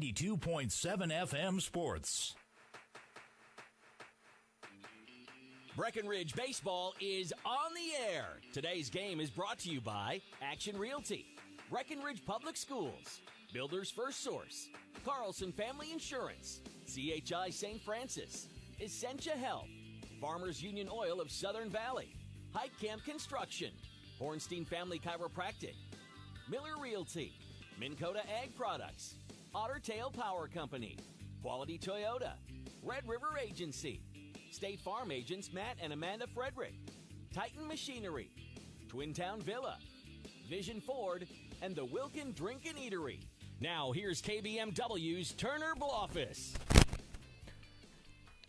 92.7 FM Sports. Breckenridge Baseball is on the air. Today's game is brought to you by Action Realty, Breckenridge Public Schools, Builders First Source, Carlson Family Insurance, CHI St. Francis, Essentia Health, Farmers Union Oil of Southern Valley, Hike Camp Construction, Hornstein Family Chiropractic, Miller Realty, Minn Kota Ag Products, Otter Tail Power Company, Quality Toyota, Red River Agency, State Farm agents Matt and Amanda Frederick, Titan Machinery, Twin Town Villa, Vision Ford, and the Wilkin Drink and Eatery. Now here's KBMW's Turner Blofis.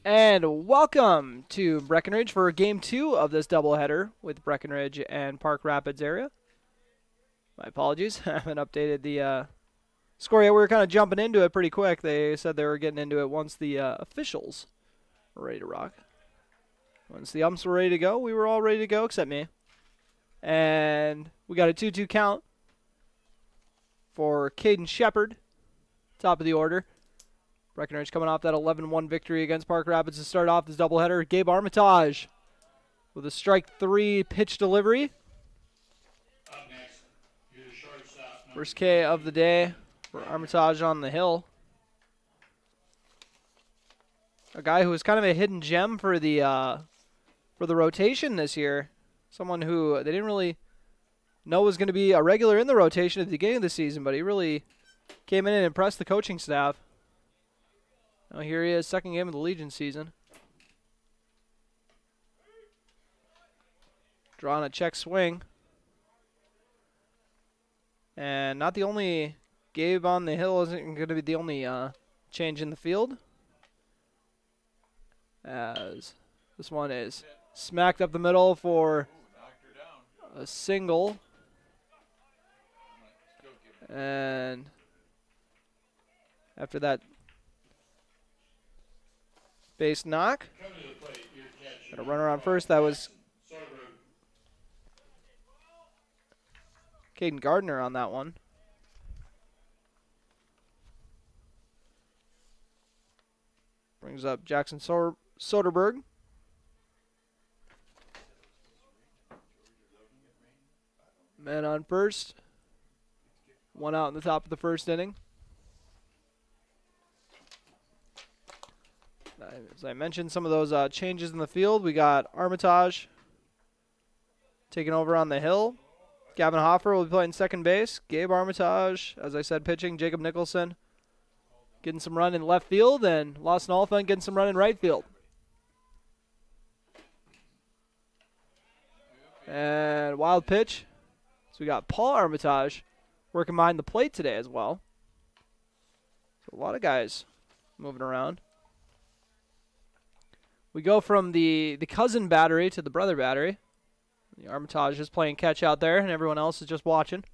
And welcome to Breckenridge for Game 2 of this doubleheader with Breckenridge and Park Rapids area. My apologies, I haven't updated the score yet. We were kind of jumping into it pretty quick. They said they were getting into it once the officials were ready to rock. Once the umps were ready to go, we were all ready to go except me. And we got a 2-2 count for Caden Shepard, top of the order. Breckenridge coming off that 11-1 victory against Park Rapids to start off this doubleheader. Gabe Armitage with a strike 3 pitch delivery. First K of the day for Armitage on the hill. A guy who was kind of a hidden gem for the rotation this year. Someone who they didn't really know was going to be a regular in the rotation at the beginning of the season, but he really came in and impressed the coaching staff. Now here he is, second game of the Legion season. Drawing a check swing. And not the only Gabe on the hill isn't going to be the only change in the field. As this one is smacked up the middle for a single. And after that base knock, got a runner on first. That was Caden Gardner on that one. Brings up Jackson Soderberg. Man on first. One out in the top of the first inning. As I mentioned, some of those changes in the field. We got Armitage taking over on the hill. Gavin Hoffer will be playing second base. Gabe Armitage, as I said, pitching. Jacob Nicholson getting some run in left field. And Lawson Oliphant getting some run in right field. And wild pitch. So we got Paul Armitage working behind the plate today as well. So a lot of guys moving around. We go from the cousin battery to the brother battery. The Armitage is playing catch out there, and everyone else is just watching.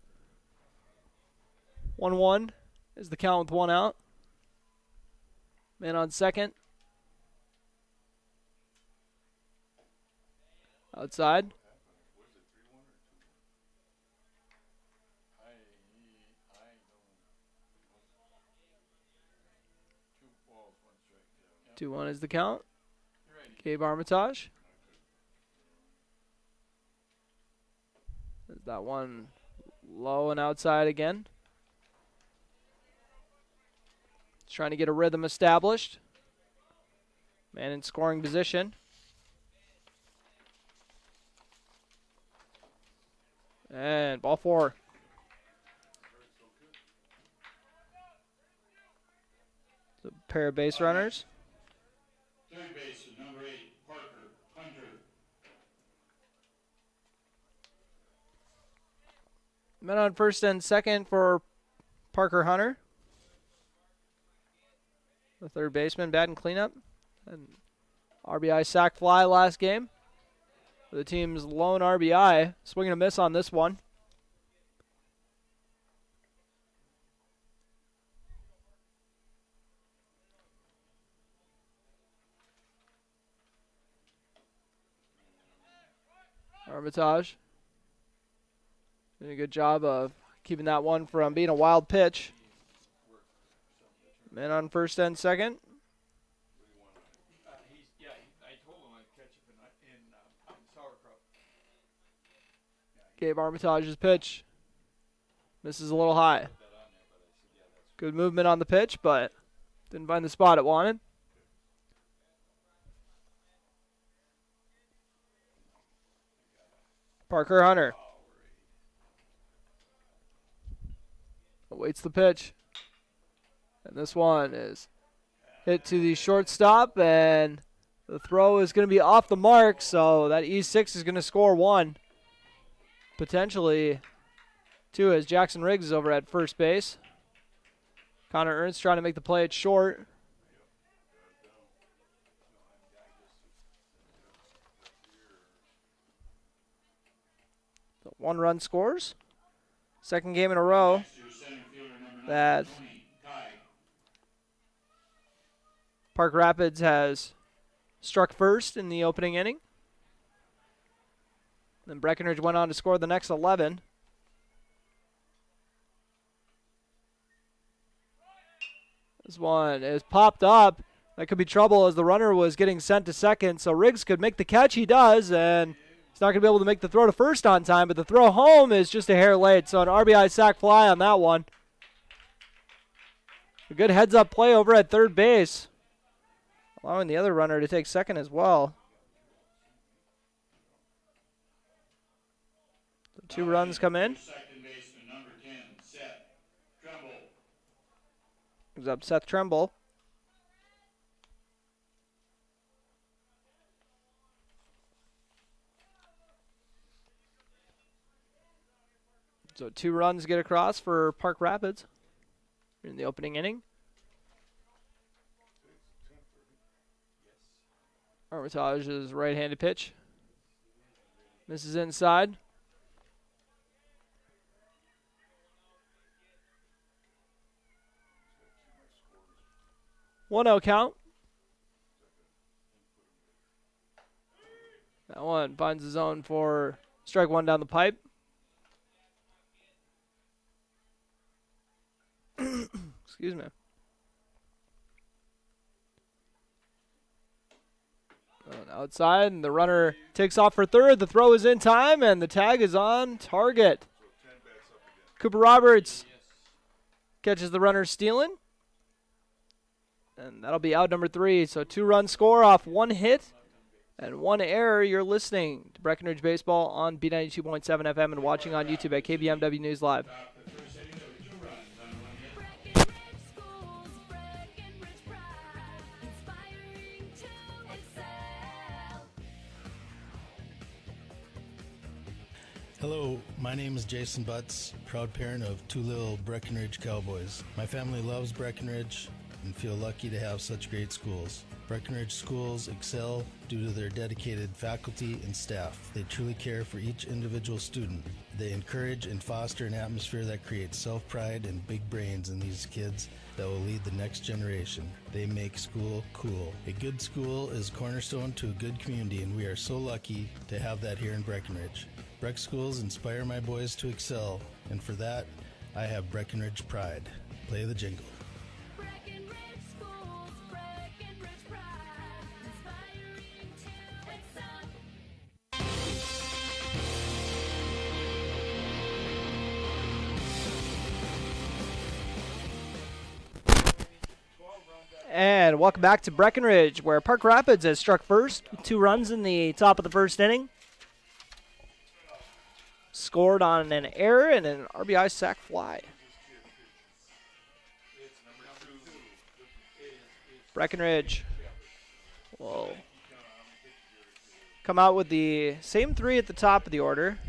1-1 is the count with one out. Man on second. Outside. Two one is the count. Gabe Armitage. There's that one low and outside again. Trying to get a rhythm established. Man in scoring position. And ball four. The pair of base runners. Third base, number 8, Parker Hunter. Men on first and second for Parker Hunter. The third baseman batting cleanup. And RBI sac fly last game. The team's lone RBI. Swing and a miss on this one. Armitage doing a good job of keeping that one from being a wild pitch. Men on first and second. I told him I'd catch him in sauerkraut. Gabe Armitage's pitch. Misses a little high. Good movement on the pitch, but didn't find the spot it wanted. Parker Hunter awaits the pitch. And this one is hit to the shortstop, and the throw is going to be off the mark, so that E6 is going to score 1. Potentially 2 as Jackson Riggs is over at first base. Connor Ernst trying to make the play at short. So 1 run scores. Second game in a row that Park Rapids has struck first in the opening inning. Then Breckenridge went on to score the next 11. This one is popped up. That could be trouble as the runner was getting sent to second. So Riggs could make the catch. He does, and he's not going to be able to make the throw to first on time, but the throw home is just a hair late. So an RBI sac fly on that one. A good heads-up play over at third base, allowing the other runner to take second as well. So 2 runs come in. Second baseman, number 10, Seth Trumbull. Comes up Seth Tremble. So 2 runs get across for Park Rapids in the opening inning. Armitage's right-handed pitch. Misses inside. 1-0 count. That one finds the zone for strike 1 down the pipe. Excuse me. Going outside, and the runner takes off for third. The throw is in time, and the tag is on target. Cooper Roberts catches the runner stealing. And that'll be out number 3. So 2-run score off 1 hit and 1 error. You're listening to Breckenridge Baseball on B92.7 FM and watching on YouTube at KBMW News Live. Hello, my name is Jason Butts, proud parent of 2 little Breckenridge Cowboys. My family loves Breckenridge and feel lucky to have such great schools. Breckenridge schools excel due to their dedicated faculty and staff. They truly care for each individual student. They encourage and foster an atmosphere that creates self-pride and big brains in these kids that will lead the next generation. They make school cool. A good school is cornerstone to a good community, and we are so lucky to have that here in Breckenridge. Breck schools inspire my boys to excel, and for that, I have Breckenridge pride. Play the jingle. Breckenridge schools, Breckenridge pride, inspiring to excel. And welcome back to Breckenridge, where Park Rapids has struck first with 2 runs in the top of the first inning. Scored on an error and an RBI sac fly. Breckenridge will come out with the same 3 at the top of the order.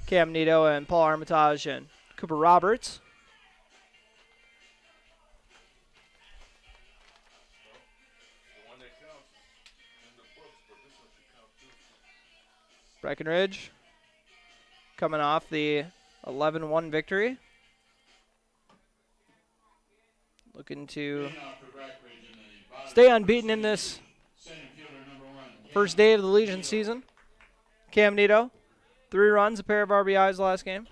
Cam Nito and Paul Armitage and Cooper Roberts. Breckenridge coming off the 11-1 victory. Looking to stay unbeaten in this first day of the Legion season. Cam Nito, 3 runs, a pair of RBIs last game.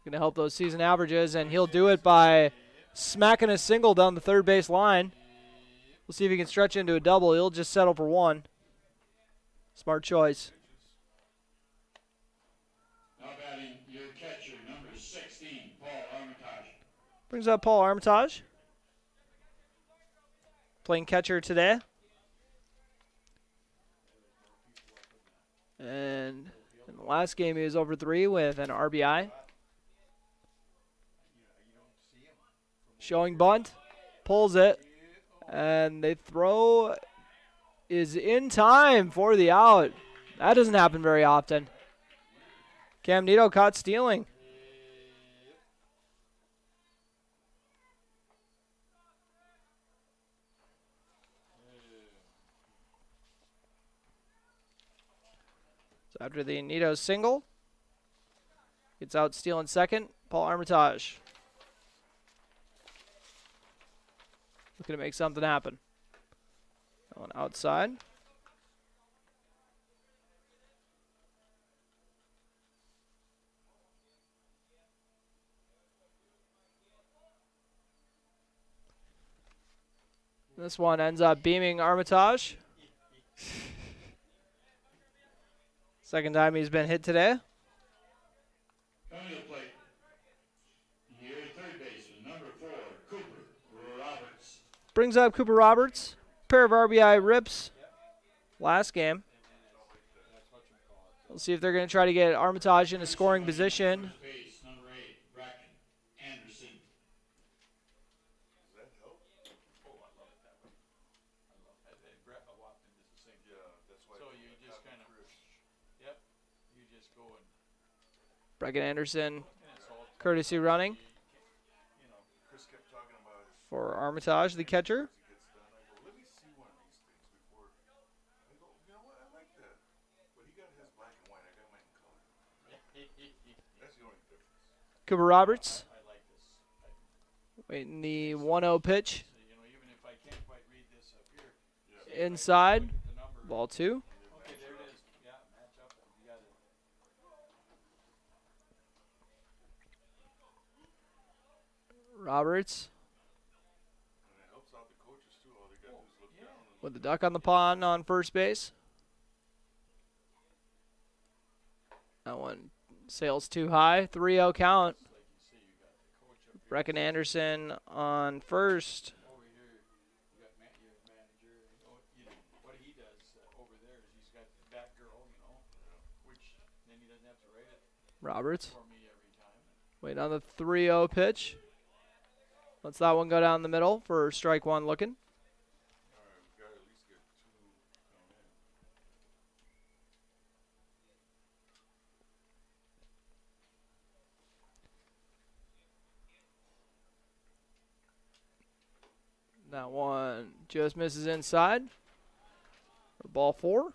Going to help those season averages, and he'll do it by smacking a single down the third base line. We'll see if he can stretch into a double. He'll just settle for one. Smart choice. Now batting your catcher, number 16, Paul Armitage. Brings up Paul Armitage. Playing catcher today. And in the last game, he was over 3 with an RBI. Showing bunt. Pulls it. And they throw is in time for the out. That doesn't happen very often. Cam Nito caught stealing. So after the Nito single, gets out stealing second, Paul Armitage. Looking to make something happen. That one outside. This one ends up beaming Armitage. Second time he's been hit today. Coming to the plate, your third baseman, number 4, Cooper Roberts. Brings up Cooper Roberts. Pair of RBI rips last game. We'll see if they're going to try to get Armitage in a scoring position. Base, number 8, Bracken Anderson. So you just kind of, yep, you just go and Brecken Anderson, insult. courtesy running You know, Chris kept talking about it. for Armitage, the catcher. He gets done. I go, let me see one of these things before. I go, you know what? I like that. But he got his black and white. I got mine in color. That's the only difference. Cooper Roberts I like this. waiting the 1-0 pitch. So, you know, even if I can't quite read this up here, Inside, the number. ball 2. Okay, there it is. Yeah, match up. You got it. Roberts And it helps out the coaches too. All they got to do is look down and with the duck on the pond on first base. That one sails too high. 3-0 count. like you see, you got the coach up here. Brecken Anderson on first. Over here, you got your manager. You know, what he does over there is he's got the back girl, you know, which then he doesn't have to write it Roberts for me every time. waiting on the 3-0 pitch. Lets that one go down the middle for strike one looking. All right, we got to at least get 2 come in. That one just misses inside. For ball 4.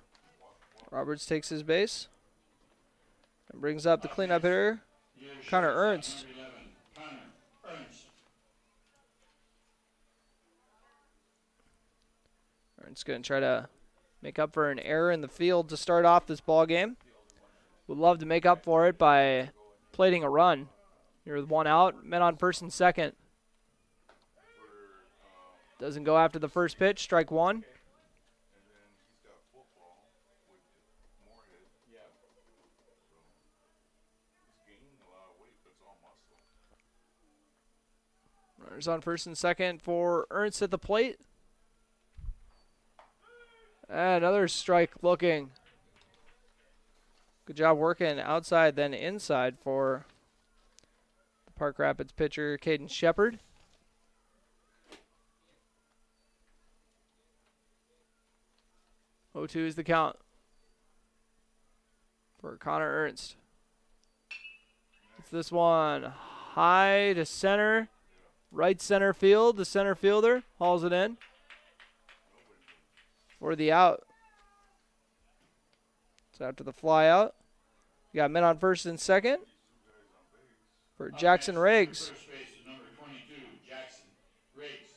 Roberts takes his base. And brings up the cleanup hitter, Your Connor shortstop, Ernst. number 11, Connor Ernst. Ernst's going to try to make up for an error in the field to start off this ball game. Would love to make up for it by plating a run. You're with one out, men on first and second. Doesn't go after the first pitch, strike one. And then he's got football with Moorhead. Yeah. So he's gaining a lot of weight, but it's all muscle. Runners on first and second for Ernst at the plate. And another strike looking. Good job working outside then inside for the Park Rapids pitcher, Caden Shepard. 0-2 is the count for Connor Ernst. It's this one high to center, right center field. The center fielder hauls it in for the out. So after the fly out, you got men on first and second for Jackson Riggs. First base is number 22, Jackson Riggs.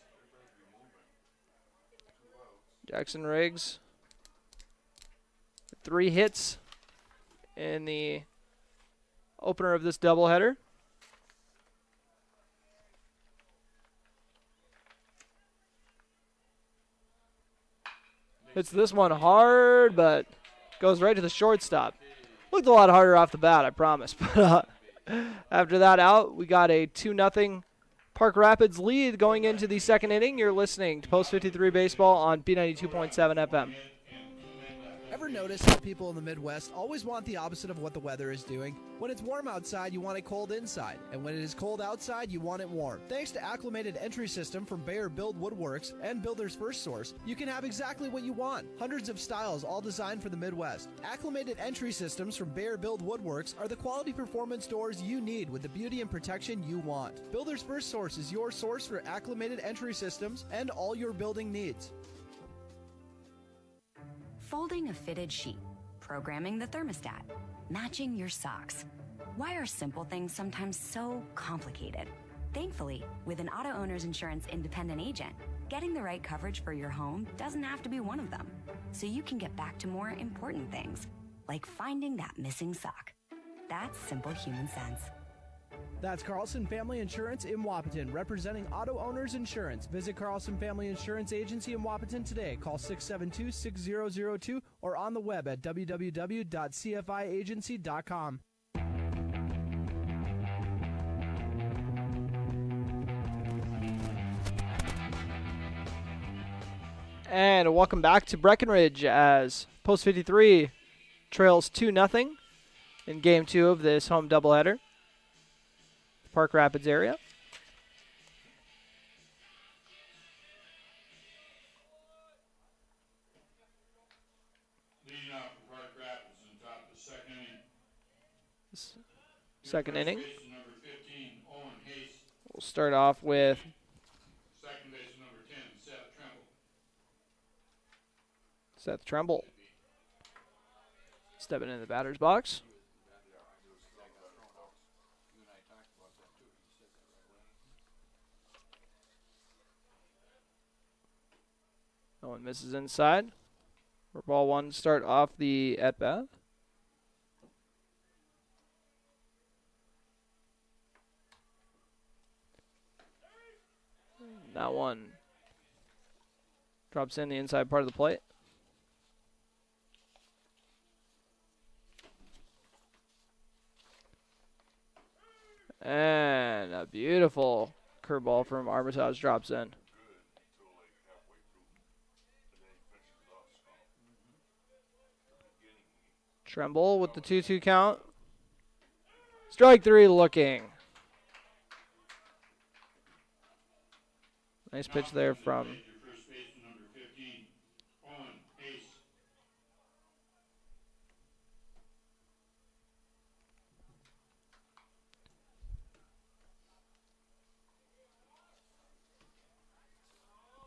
Jackson Riggs, 3 hits in the opener of this doubleheader. Hits this one hard, but goes right to the shortstop. Looked a lot harder off the bat, I promise. But after that out, we got a 2-0 Park Rapids lead going into the second inning. You're listening to Post 53 Baseball on B92.7 FM. Ever notice how people in the Midwest always want the opposite of what the weather is doing? When it's warm outside, you want it cold inside. And when it is cold outside, you want it warm. Thanks to Acclimated Entry System from Bayer Build Woodworks and Builder's First Source, you can have exactly what you want. Hundreds of styles, all designed for the Midwest. Acclimated Entry Systems from Bayer Build Woodworks are the quality performance doors you need with the beauty and protection you want. Builder's First Source is your source for acclimated entry systems and all your building needs. Folding a fitted sheet, programming the thermostat, matching your socks. Why are simple things sometimes so complicated? Thankfully, with an auto owner's insurance independent agent, getting the right coverage for your home doesn't have to be one of them. So you can get back to more important things, like finding that missing sock. That's simple human sense. That's Carlson Family Insurance in Wapaton, representing auto owners insurance. Visit Carlson Family Insurance Agency in Wapaton today. Call 672-6002 or on the web at www.cfiagency.com. And welcome back to Breckenridge as Post 53 trails 2-0 in Game 2 of this home doubleheader. Park Rapids area. Leading off for Park Rapids in top of the second inning. Second inning. Baseman number 15, Owen Hayes. We'll start off with Second baseman number 10, Seth Tremble. Seth Tremble. Stepping in the batter's box. No one misses inside. For ball one, start off the at-bat. That one drops in the inside part of the plate. And a beautiful curveball from Armitage drops in. Tremble with the 2-2 count. Strike three looking. Nice pitch there from First baseman number 15, Owen Hayes.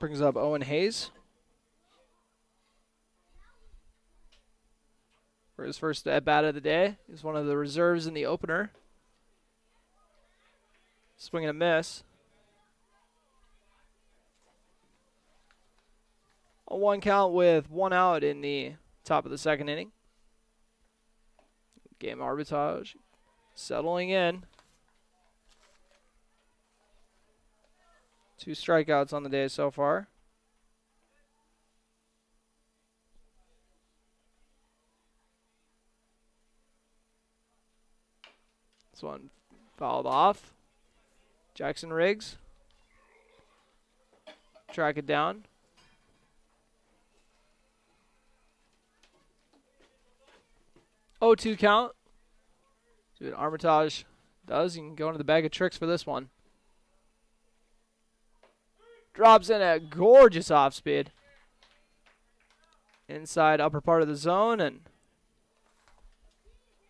brings up Owen Hayes for his first at-bat of the day. He's one of the reserves in the opener. Swing and a miss. A 1 count with 1 out in the top of the second inning. Game arbitrage settling in. 2 strikeouts on the day so far. This one fouled off. Jackson Riggs. Track it down. Oh, 2 count. See what Armitage does. You can go into the bag of tricks for this one. Drops in a gorgeous off speed. Inside upper part of the zone, and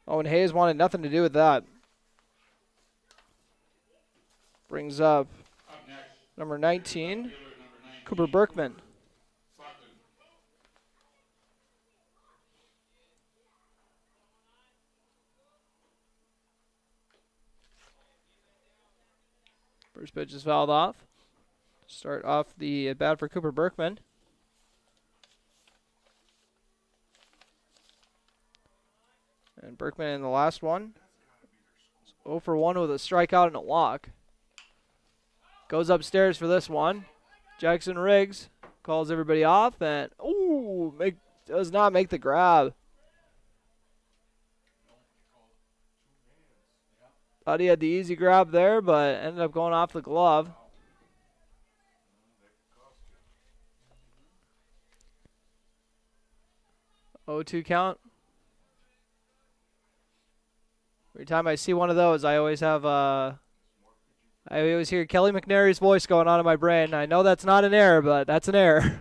Owen Hayes wanted nothing to do with that. Brings up number 19, Cooper Berkman. First pitch is fouled off. Start off the at-bat for Cooper Berkman. And Berkman in the last one. 0 for 1 with a strikeout and a walk. Goes upstairs for this one. Jackson Riggs calls everybody off and, ooh, does not make the grab. Thought he had the easy grab there, but ended up going off the glove. Oh, 2 count. Every time I see one of those, I always have I always hear Kelly McNary's voice going on in my brain. I know that's not an error, but that's an error.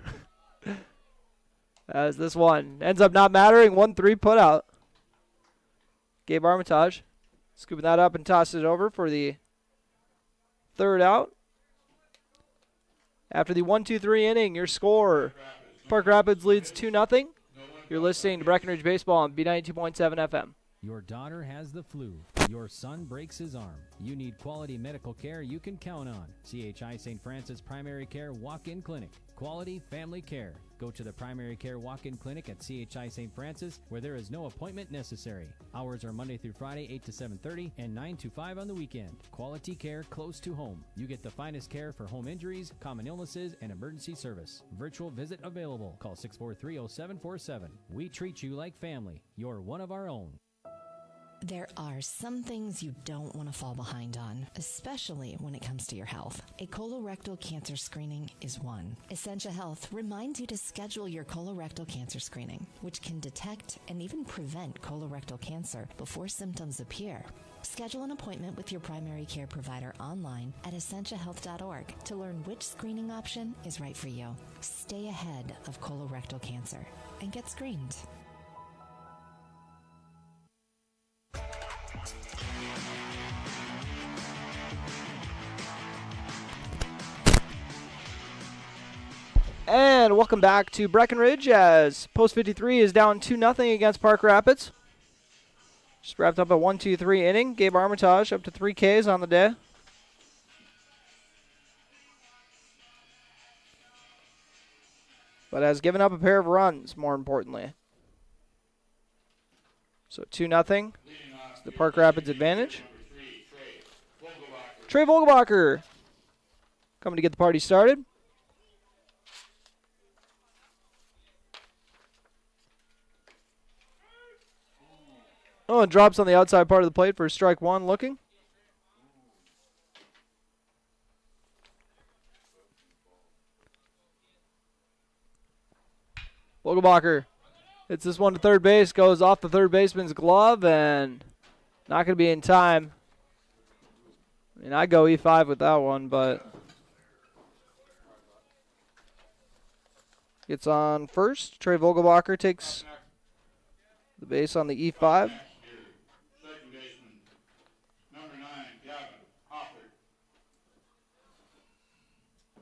As this one ends up not mattering, 1-3 put out. Gabe Armitage scooping that up and tosses it over for the 3rd out. After the 1-2-3 inning, your score, Park Rapids leads 2-0. You're listening to Breckenridge Baseball on B92.7 FM. Your daughter has the flu. Your son breaks his arm. You need quality medical care you can count on. CHI St. Francis Primary Care Walk-In Clinic. Quality family care. Go to the Primary Care Walk-In Clinic at CHI St. Francis, where there is no appointment necessary. Hours are Monday through Friday, 8 to 7:30 and 9 to 5 on the weekend. Quality care close to home. You get the finest care for home injuries, common illnesses, and emergency service. Virtual visit available. Call 643-0747. We treat you like family. You're one of our own. There are some things you don't want to fall behind on, especially when it comes to your health. A colorectal cancer screening is one. Essentia Health reminds you to schedule your colorectal cancer screening, which can detect and even prevent colorectal cancer before symptoms appear. Schedule an appointment with your primary care provider online at essentiahealth.org to learn which screening option is right for you. Stay ahead of colorectal cancer and get screened. And welcome back to Breckenridge as Post 53 is down 2-0 against Park Rapids. Just wrapped up a 1-2-3 inning. Gabe Armitage up to 3 Ks on the day. But has given up a pair of runs, more importantly. So 2-0. It's the Park Rapids advantage. Trey Vogelbacher coming to get the party started. Oh, and drops on the outside part of the plate for strike 1 looking. Vogelbacher hits this one to third base, goes off the third baseman's glove, and not going to be in time. I mean, I go E5 with that one, but gets on first. Trey Vogelbacher takes the base on the E5.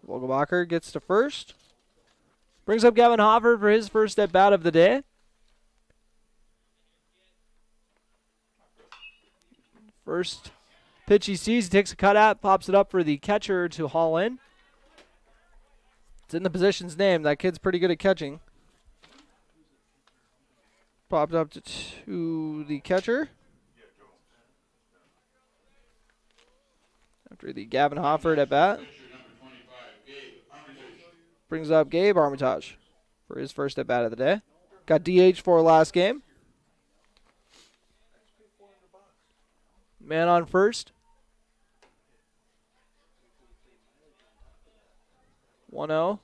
Vogelbacher gets to first. Brings up Gavin Hoffer for his first at bat of the day. First pitch he sees, he takes a cut at, pops it up for the catcher to haul in. It's in the position's name. That kid's pretty good at catching. Popped up to the catcher. After the Gavin Hoffer at bat. Brings up Gabe Armitage for his first at bat of the day. Got DH for last game. Man on first. 1-0.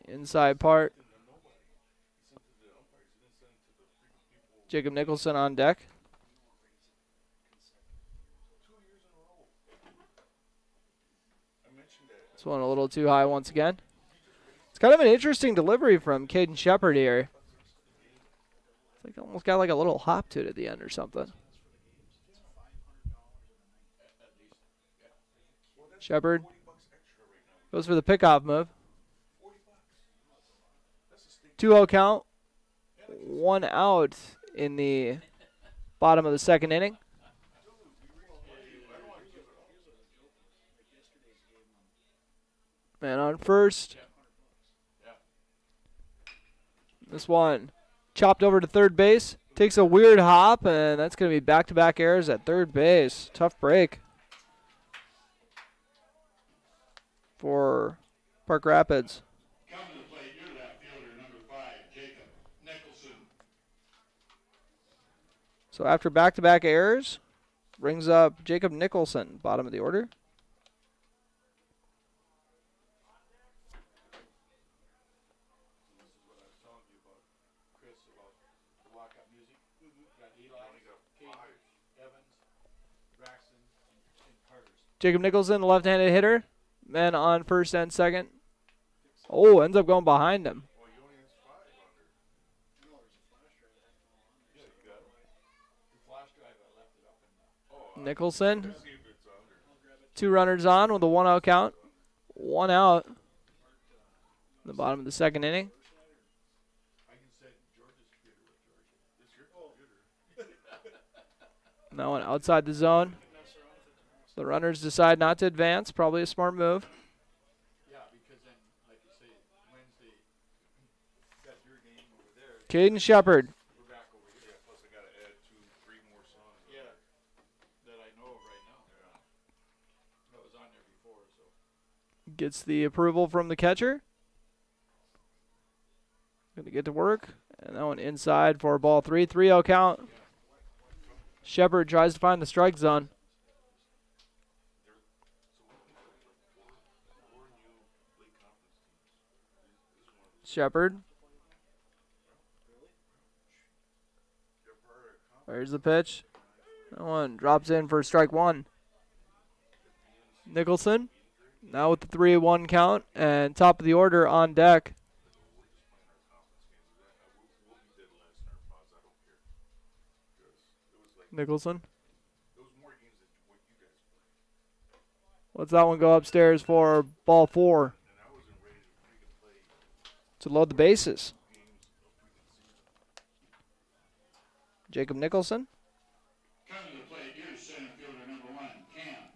Inside part. Jacob Nicholson on deck. This one a little too high once again. It's kind of an interesting delivery from Caden Shepard here. It's like almost got like a little hop to it at the end or something. Shepard goes for the pickoff move. 2-0 count. 1 out in the bottom of the second inning. Man on first. This one chopped over to third base. Takes a weird hop, and that's going to be back-to-back errors at third base. Tough break for Park Rapids. So after back-to-back errors, brings up Jacob Nicholson, bottom of the order. Jacob Nicholson, the left-handed hitter. Men on first and second. Oh, ends up going behind him. Nicholson. 2 runners on with a 1-out count. 1 out. In the bottom of the second inning. That one outside the zone. The runners decide not to advance. Probably a smart move. Caden Shepard. Gets the approval from the catcher. Going to get to work. And that one inside for ball 3. 3-0 count. Shepard tries to find the strike zone. Shepard. There's the pitch. That one drops in for strike 1. Nicholson. Now with the 3-1 count and top of the order on deck. Nicholson. Let's that one go upstairs for ball 4. To load the bases. Jacob Nicholson.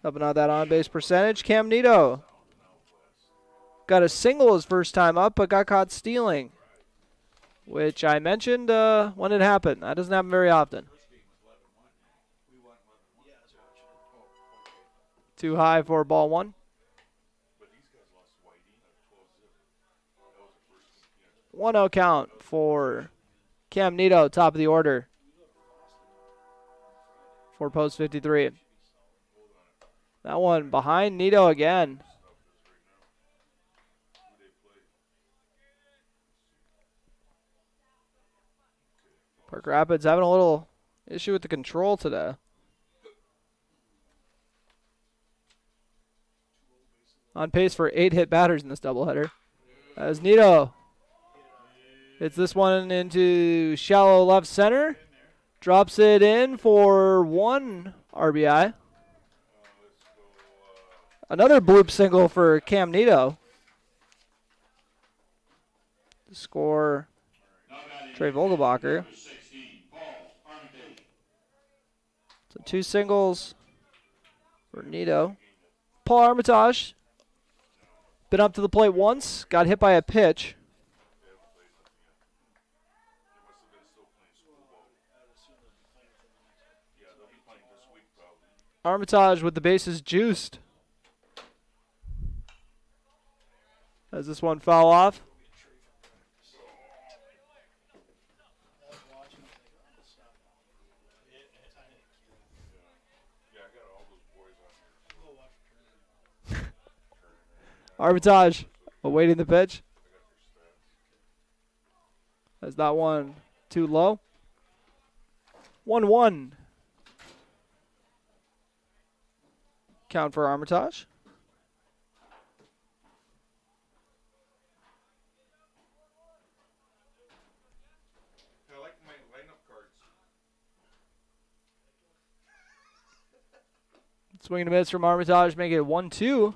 Helping out that on-base percentage. Cam Nito. Got a single his first time up, but got caught stealing. Which I mentioned when it happened. That doesn't happen very often. Too high for ball 1. 1-0 count for Cam Nito, top of the order. For post 53. That one behind Nito again. Park Rapids having a little issue with the control today. On pace for 8 hit batters in this doubleheader. As Nito hits this one into shallow left center. Drops it in for 1 RBI. Another bloop single for Cam Nito. To score Trey Vogelbacher. So 2 singles for Nito. Paul Armitage. Been up to the plate once. Got hit by a pitch. Armitage with the bases juiced. As this one foul off. Armitage awaiting the pitch. As that one too low. 1-1. Count for Armitage. I like my lineup cards. Swing and a miss from Armitage, make it 1-2. So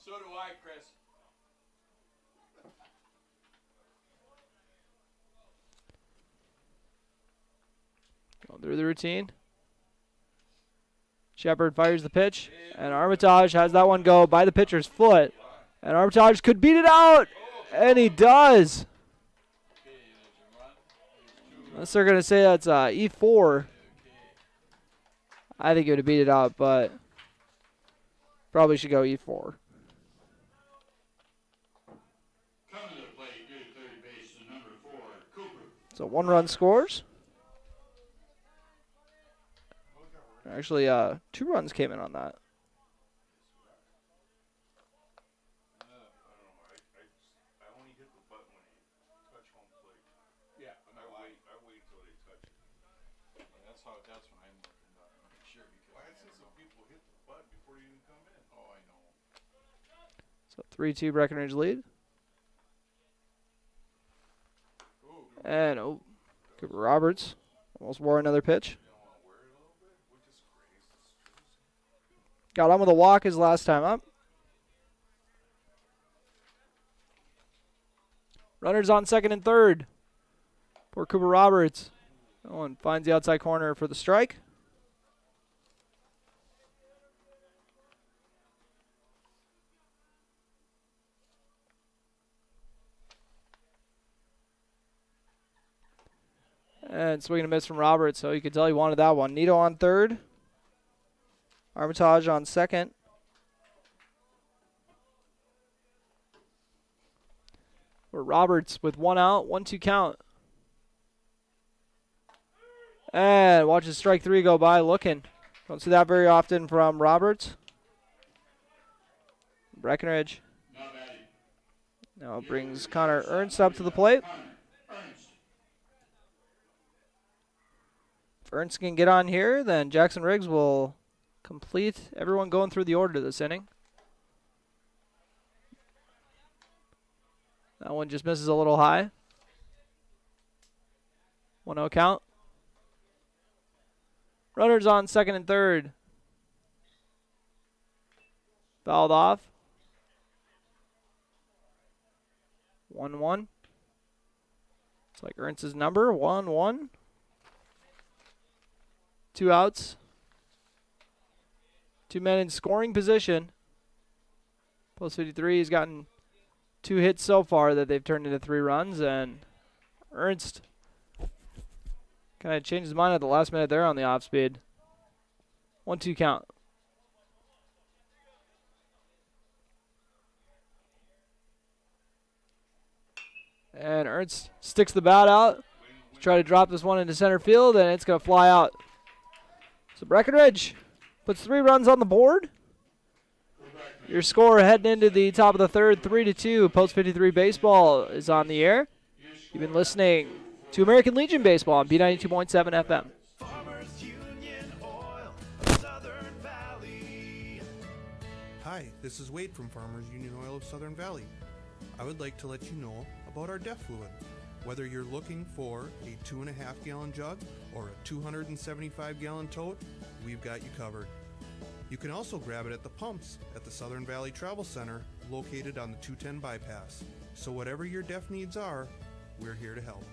do I, Chris. Going through the routine. Shepard fires the pitch, and Armitage has that one go by the pitcher's foot. And Armitage could beat it out, and he does. Unless they're going to say that's E4. I think he would have beat it out, but probably should go E4. Coming to the plate, near third base, the number 4, Cooper. So 1 run scores. Actually, 2 runs came in on that. I don't know. I only hit the button when you touch home plate. Yeah, I wait until they touch it. that's when I'm working on it. Make sure because Well, I've seen some people hit the button before you even come in. Oh, I know. So 3-2 Breckenridge lead. And Cooper Roberts almost wore another pitch. Got on with a walk his last time up. Runners on second and third for Cooper Roberts. That one finds the outside corner for the strike. And swing and a miss from Roberts, so you could tell he wanted that one. Nito on third. Armitage on second. For Roberts with 1 out, 1-2 count. And watches strike 3 go by looking. Don't see that very often from Roberts. Breckenridge. Now brings Connor Ernst up to the plate. If Ernst can get on here, then Jackson Riggs will complete everyone going through the order this inning. That one just misses a little high. 1-0 count. Runners on second and third. Fouled off. 1-1. It's like Ernst's number. 1-1. 2 outs. 2 men in scoring position. Post 53 has gotten 2 hits so far that they've turned into 3 runs, and Ernst kind of changed his mind at the last minute there on the off speed. 1-2 count. And Ernst sticks the bat out. Try to drop this one into center field, and it's going to fly out. So Breckenridge puts 3 runs on the board. Your score heading into the top of the third, 3-2. Post 53 baseball is on the air. You've been listening to American Legion Baseball on B92.7 FM. Hi, this is Wade from Farmers Union Oil of Southern Valley. I would like to let you know about our DEF fluid. Whether you're looking for a 2.5 gallon jug or a 275 gallon tote, we've got you covered. You can also grab it at the pumps at the Southern Valley Travel Center located on the 210 bypass. So whatever your DEF needs are, we're here to help.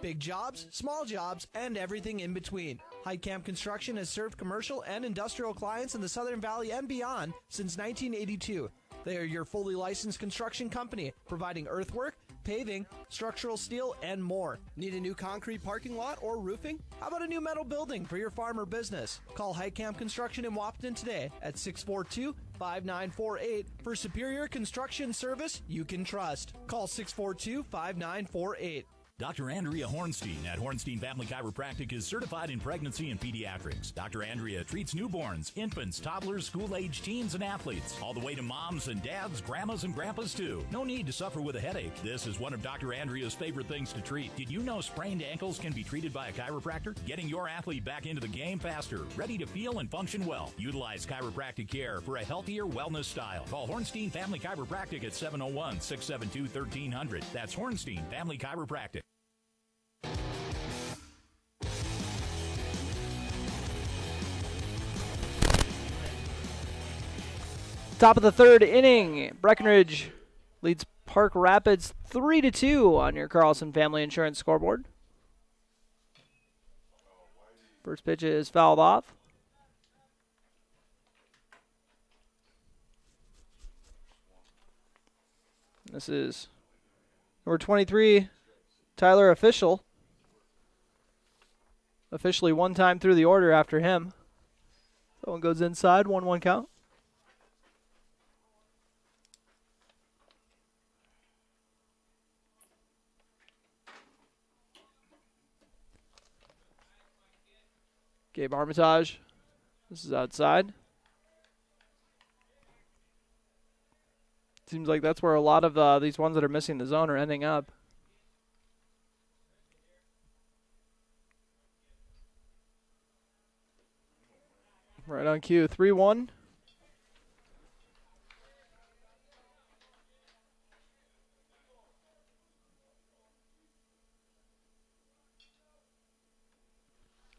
Big jobs, small jobs, and everything in between. Heidkamp Construction has served commercial and industrial clients in the Southern Valley and beyond since 1982. They are your fully licensed construction company, providing earthwork, paving, structural steel, and more. Need a new concrete parking lot or roofing? How about a new metal building for your farm or business? Call Heidkamp Construction in Wapton today at 642-5948 for superior construction service you can trust. Call 642-5948. Dr. Andrea Hornstein at Hornstein Family Chiropractic is certified in pregnancy and pediatrics. Dr. Andrea treats newborns, infants, toddlers, school-age teens, and athletes, all the way to moms and dads, grandmas and grandpas too. No need to suffer with a headache. This is one of Dr. Andrea's favorite things to treat. Did you know sprained ankles can be treated by a chiropractor? Getting your athlete back into the game faster, ready to feel and function well. Utilize chiropractic care for a healthier wellness style. Call Hornstein Family Chiropractic at 701-672-1300. That's Hornstein Family Chiropractic. Top of the third inning, Breckenridge leads Park Rapids 3-2 on your Carlson Family Insurance scoreboard. First pitch is fouled off. This is number 23, Tyler Official. Officially one time through the order after him. That one goes inside, 1-1 count. Gabe Armitage. This is outside. Seems like that's where a lot of these ones that are missing the zone are ending up. Right on cue. 3-1.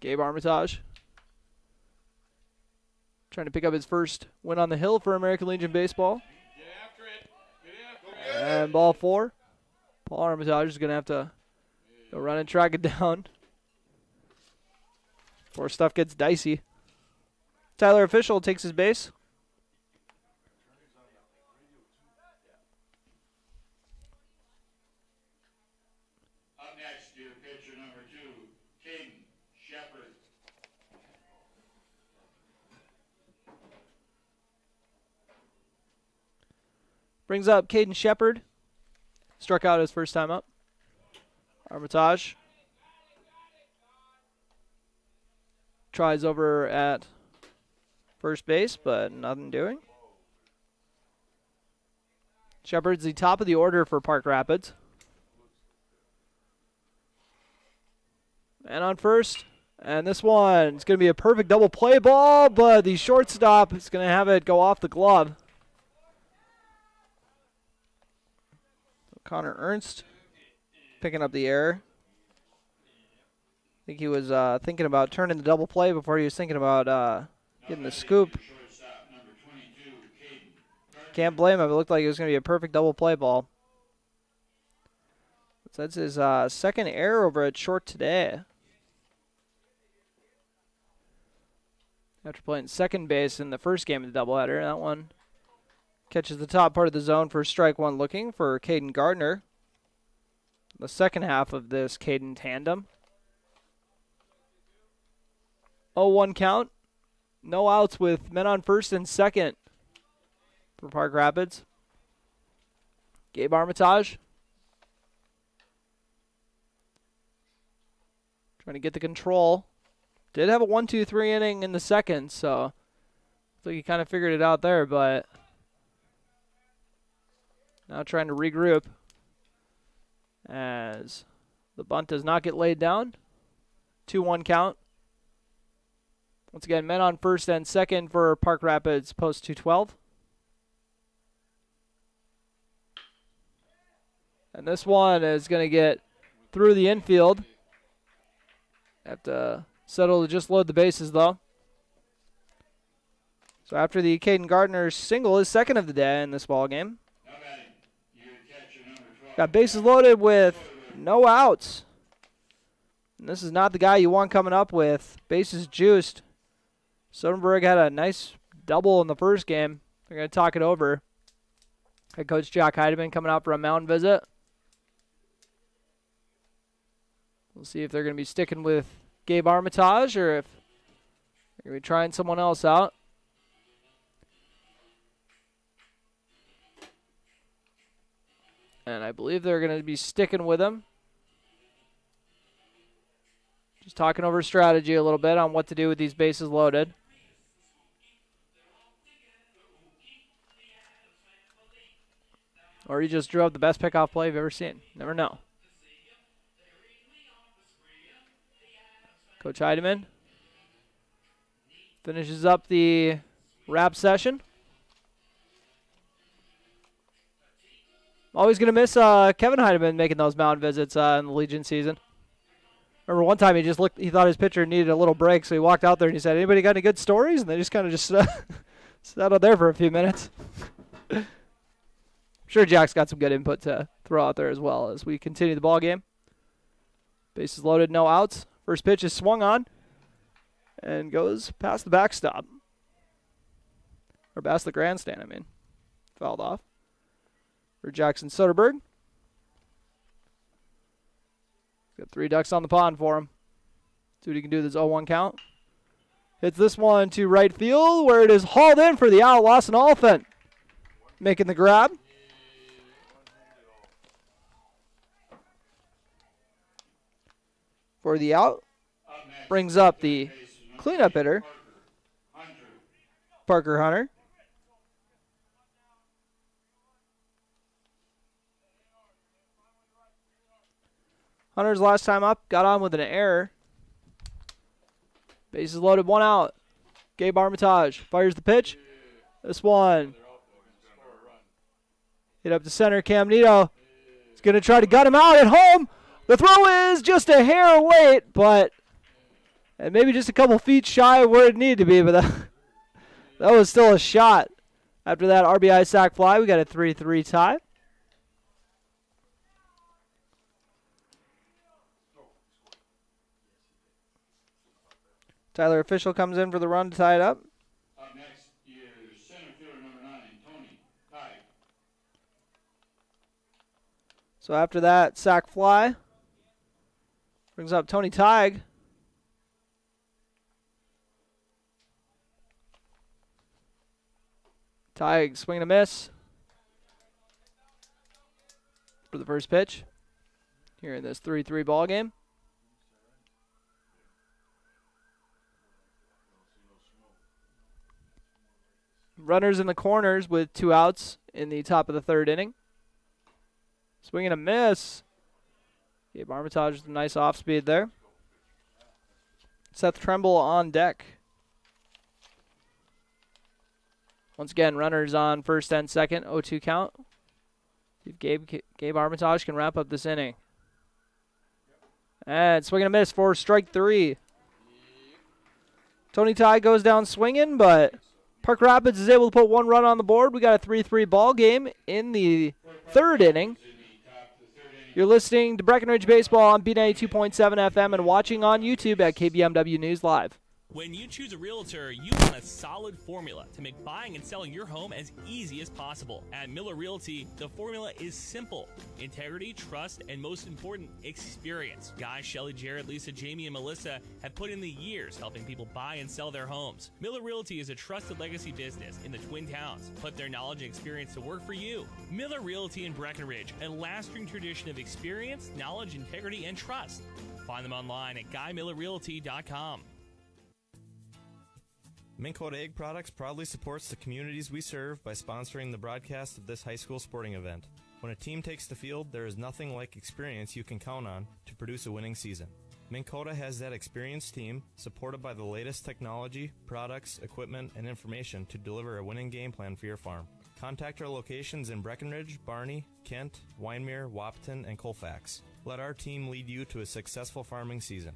Gabe Armitage. Trying to pick up his first win on the hill for American Legion Baseball. Get after it. Get after it. And ball 4. Paul Armitage is going to have to go run and track it down before stuff gets dicey. Tyler Official takes his base. Up next, your pitcher number 2, Caden Shepard. Brings up Caden Shepard. Struck out his first time up. Armitage tries over at first base, but nothing doing. Shepard's the top of the order for Park Rapids. And on first, and this one is going to be a perfect double play ball, but the shortstop is going to have it go off the glove. Connor Ernst picking up the error. I think he was thinking about turning the double play before he was thinking about getting the scoop. Can't blame him. It looked like it was going to be a perfect double play ball. So that's his second error over at short today. After playing second base in the first game of the doubleheader, that one catches the top part of the zone for strike one looking for Caden Gardner. The second half of this Caden tandem. 0-1 count. No outs with men on first and second for Park Rapids. Gabe Armitage trying to get the control. Did have a 1-2-3 inning in the second, so looks like he kind of figured it out there, but now trying to regroup as the bunt does not get laid down. 2-1 count. Once again, men on first and second for Park Rapids post 212. And this one is going to get through the infield. Have to settle to just load the bases, though. So after the Caden Gardner single, his second of the day in this ball game. Got bases loaded with no outs. And this is not the guy you want coming up with bases juiced. Soderberg had a nice double in the first game. They're going to talk it over. Head coach Jack Heidemann coming out for a mound visit. We'll see if they're going to be sticking with Gabe Armitage or if they're going to be trying someone else out. And I believe they're going to be sticking with him. Just talking over strategy a little bit on what to do with these bases loaded. Or he just drew up the best pickoff play you've ever seen. Never know. Coach Heidemann finishes up the wrap session. Always going to miss Kevin Heidemann making those mound visits in the Legion season. Remember one time he thought his pitcher needed a little break, so he walked out there and he said, "Anybody got any good stories?" And they just kind of sat out there for a few minutes. I'm sure Jack's got some good input to throw out there as well as we continue the ball game. Bases loaded, no outs. First pitch is swung on and goes past the backstop. Or past the grandstand, I mean. Fouled off. For Jackson Soderberg. Got 3 ducks on the pond for him. See what he can do with his 0-1 count. Hits this one to right field where it is hauled in for the out. Lawson Oliphant making the grab. For the out. Brings up the Cleanup hitter, Parker Hunter. Hunter's last time up got on with an error. Bases loaded, 1 out. Gabe Armitage fires the pitch. This one hit up to center. Cam Nito is going to try to gut him out at home. The throw is just a hair late, but and maybe just a couple feet shy of where it needed to be, but that was still a shot. After that RBI sac fly, we got a 3-3 tie. Tyler Official comes in for the run to tie it up. Up next is center fielder number 9, Tony Tighe. So after that sac fly, brings up Tony Tighe. Tighe swing and a miss for the first pitch here in this 3-3 ball game. Runners in the corners with 2 outs in the top of the 3rd inning. Swing and a miss. Gabe Armitage with a nice off speed there. Seth Tremble on deck. Once again, runners on first and second, 0-2 count. See if Gabe Armitage can wrap up this inning. And swing and a miss for strike 3. Tony Tighe goes down swinging, but Park Rapids is able to put 1 run on the board. We got a 3-3 ball game in the 3rd inning. You're listening to Breckenridge Baseball on B92.7 FM and watching on YouTube at KBMW News Live. When you choose a realtor, you want a solid formula to make buying and selling your home as easy as possible. At Miller Realty, the formula is simple: integrity, trust, and most important, experience. Guy, Shelley, Jared, Lisa, Jamie, and Melissa have put in the years helping people buy and sell their homes. Miller Realty is a trusted legacy business in the Twin Towns. Put their knowledge and experience to work for you. Miller Realty in Breckenridge, a lasting tradition of experience, knowledge, integrity, and trust. Find them online at GuyMillerRealty.com. Minn Kota Egg Products proudly supports the communities we serve by sponsoring the broadcast of this high school sporting event. When a team takes the field, there is nothing like experience you can count on to produce a winning season. Minn Kota has that experienced team, supported by the latest technology, products, equipment, and information to deliver a winning game plan for your farm. Contact our locations in Breckenridge, Barney, Kent, Wyndmere, Wahpeton, and Colfax. Let our team lead you to a successful farming season.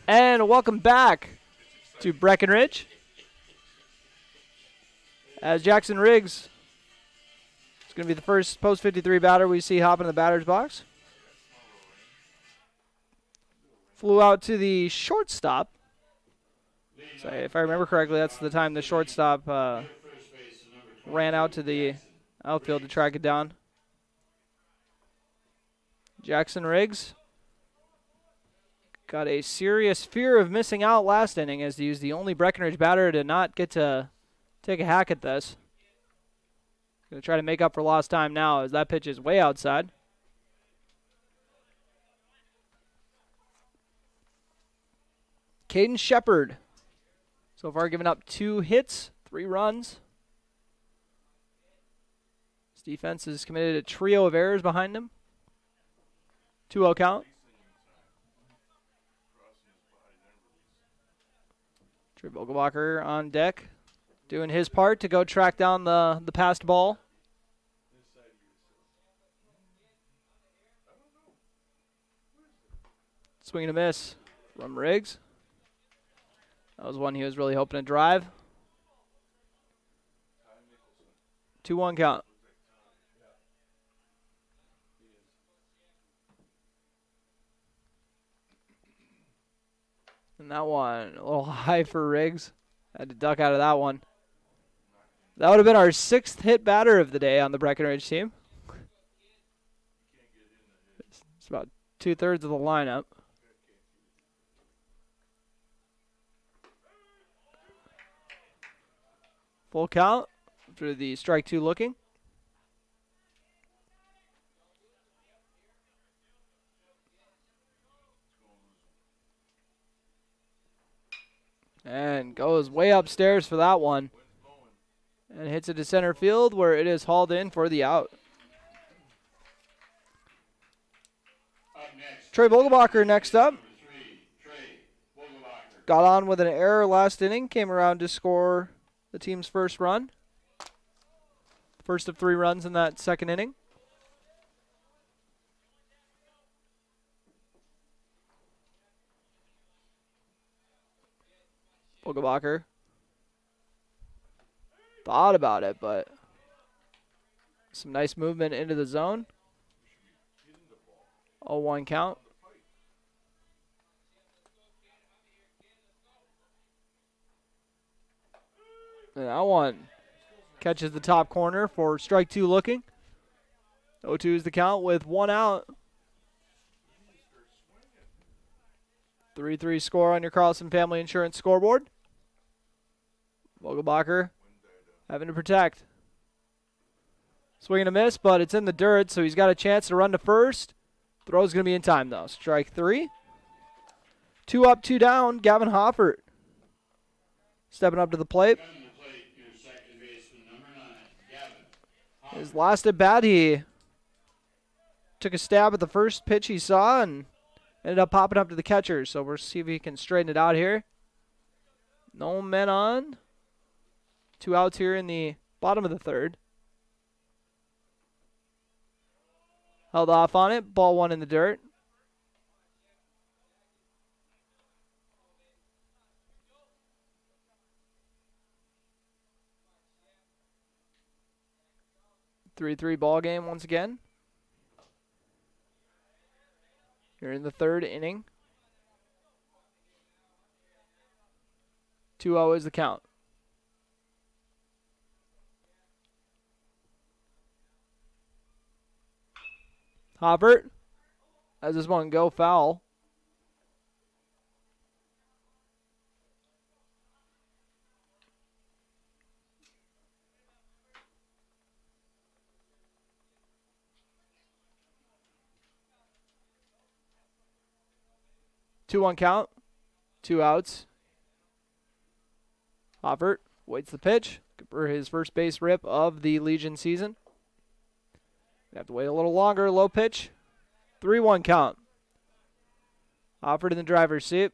And welcome back to Breckenridge, as Jackson Riggs is going to be the first post-53 batter we see hop in the batter's box. Flew out to the shortstop. So if I remember correctly, that's the time the shortstop ran out to the outfield to track it down. Jackson Riggs got a serious fear of missing out last inning, as he was the only Breckenridge batter to not get to take a hack at this. Going to try to make up for lost time now, as that pitch is way outside. Caden Shepard, so far giving up 2 hits, 3 runs. His defense has committed a trio of errors behind him. 2-0 count. Trey Vogelbacher on deck, doing his part to go track down the passed ball. Swing and a miss from Riggs. That was one he was really hoping to drive. 2-1 count. And that one, a little high for Riggs. Had to duck out of that one. That would have been our 6th hit batter of the day on the Breckenridge team. It's about 2/3 of the lineup. Full count for the strike two looking. And goes way upstairs for that one. And hits it to center field where it is hauled in for the out. Trey Vogelbacher next up. Got on with an error last inning. Came around to score the team's first run. First of 3 runs in that second inning. Vogelbacher thought about it, but some nice movement into the zone. 0-1 count. And that one catches the top corner for strike two looking. 0-2 is the count with 1 out. 3-3 score on your Carlson Family Insurance scoreboard. Vogelbacher having to protect. Swing and a miss, but it's in the dirt, so he's got a chance to run to first. Throw's going to be in time, though. Strike 3. 2 up, 2 down. Gavin Hoffert stepping up to the plate. His last at bat, he took a stab at the first pitch he saw and ended up popping up to the catcher. So we'll see if he can straighten it out here. No men on. 2 outs here in the bottom of the third. Held off on it. Ball 1 in the dirt. Three ball game once again. You're in the third inning. 2-0 is the count. Hoffert has this one go foul. Two one count. 2 outs. Hoffert waits the pitch for his first base rip of the Legion season. Have to wait a little longer. Low pitch. 3-1 count. Hoffert in the driver's seat.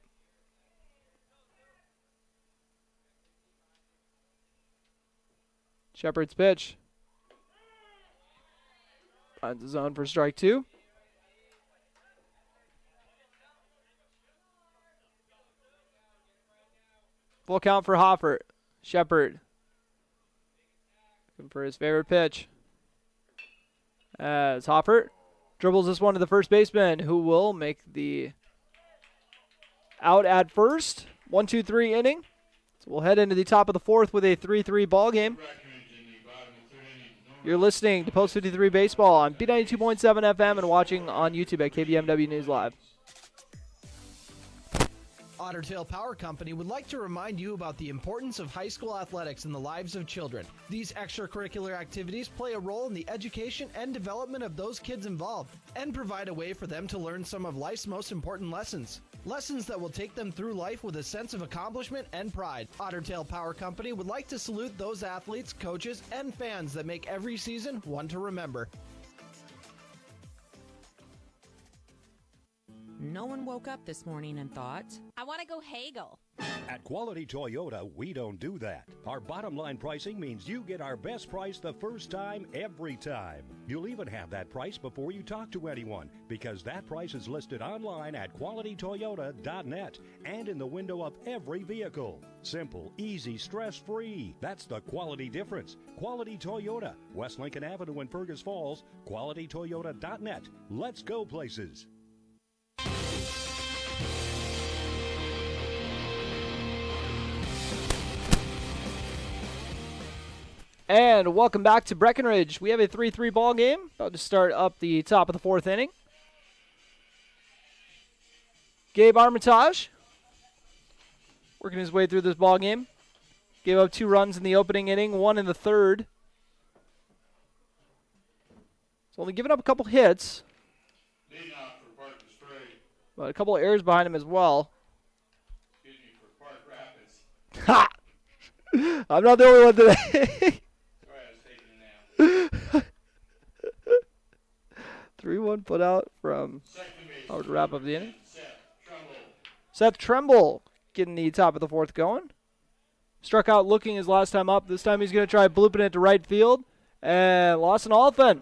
Shepard's pitch. Finds the zone for strike 2. Full count for Hoffert. Shepard. Looking for his favorite pitch. As Hoffert dribbles this one to the first baseman, who will make the out at first. 1-2-3 inning. So we'll head into the top of the fourth with a 3-3 ball game. You're listening to Post 53 Baseball on B92.7 FM and watching on YouTube at KBMW News Live. Otter Tail Power Company would like to remind you about the importance of high school athletics in the lives of children. These extracurricular activities play a role in the education and development of those kids involved and provide a way for them to learn some of life's most important lessons. Lessons that will take them through life with a sense of accomplishment and pride. Otter Tail Power Company would like to salute those athletes, coaches, and fans that make every season one to remember. No one woke up this morning and thought, I want to go haggle. At Quality Toyota, we don't do that. Our bottom line pricing means you get our best price the first time, every time. You'll even have that price before you talk to anyone, because that price is listed online at qualitytoyota.net and in the window of every vehicle. Simple, easy, stress-free. That's the quality difference. Quality Toyota, West Lincoln Avenue in Fergus Falls, qualitytoyota.net. Let's go places. And welcome back to Breckenridge. We have a 3-3 ball game. About to start up the top of the fourth inning. Gabe Armitage working his way through this ball game. Gave up 2 runs in the opening inning, 1 in the third. He's only given up a couple hits. Leading off for Park and Stray. But a couple of errors behind him as well. Excuse me, for Park Rapids. Ha! I'm not the only one today. Sorry, I was taking a nap. 3-1 put out from Second base. Howard to wrap up the inning. Seth Trumbull. Seth Tremble getting the top of the 4th going. Struck out looking his last time up. This time he's going to try blooping it to right field. And Lawson Alphen.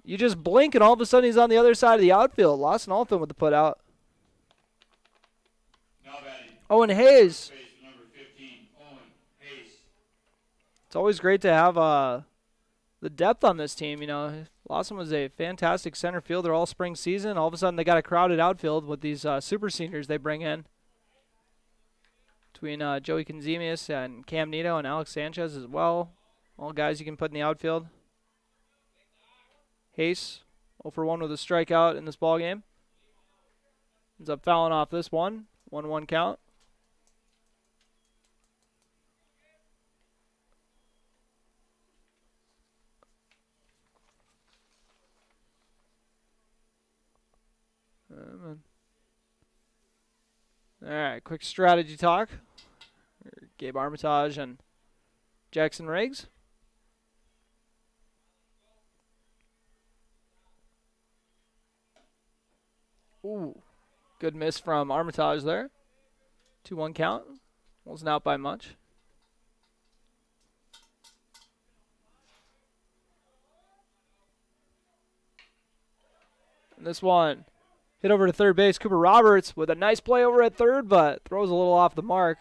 You just blink and all of a sudden he's on the other side of the outfield. Lawson Alphen with the put out. Now batting. Owen Hayes. Base number 15, Owen Hayes. It's always great to have the depth on this team. You know, Lawson was a fantastic center fielder all spring season. All of a sudden they got a crowded outfield with these super seniors they bring in. Between Joey Conzemius and Cam Nito and Alex Sanchez as well. All guys you can put in the outfield. Hayes, 0 for 1 with a strikeout in this ball game. Ends up fouling off this one. 1-1 count. All right, quick strategy talk. Gabe Armitage and Jackson Riggs. Ooh, good miss from Armitage there. 2-1 count. Wasn't out by much. And this one hit over to third base. Cooper Roberts with a nice play over at third, but throws a little off the mark.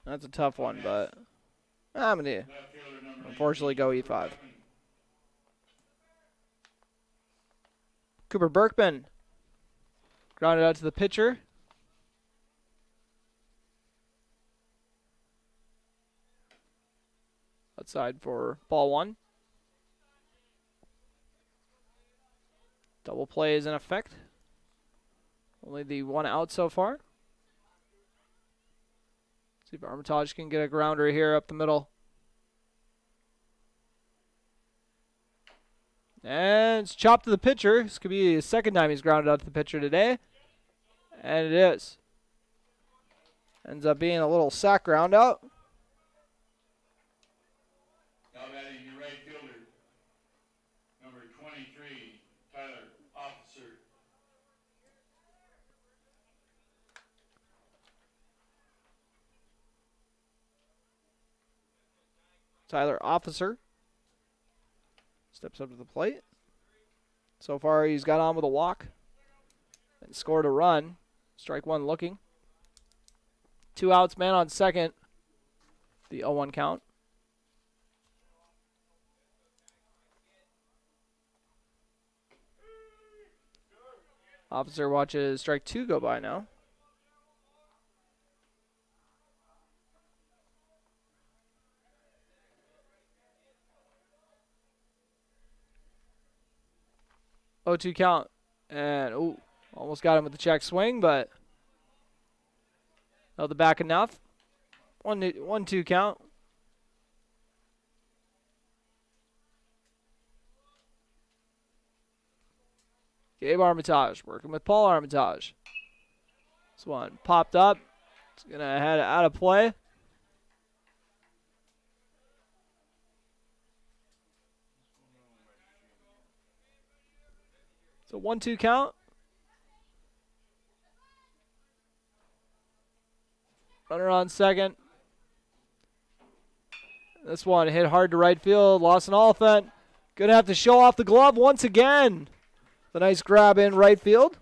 That's a tough one, but I'm going to unfortunately go E5. Cooper Berkman grounded out to the pitcher. Outside for ball 1. Double play is in effect. Only the 1 out so far. See if Armitage can get a grounder here up the middle. And it's chopped to the pitcher. This could be the second time he's grounded out to the pitcher today. And it is. Ends up being a little sack ground out. Now batting your right fielder, number 23, Tyler Officer. Tyler Officer steps up to the plate. So far, he's got on with a walk and scored a run. Strike 1 looking. 2 outs, man on second. The 0-1 count. Officer watches strike 2 go by now. Oh, 2 count. And, ooh, almost got him with the check swing, but held the back enough. 1-2 count. Gabe Armitage working with Paul Armitage. This one popped up. It's going to head out of play. So 1-2 count. Runner on second. This one hit hard to right field. Lawson Alphen. Going to have to show off the glove once again. The nice grab in right field.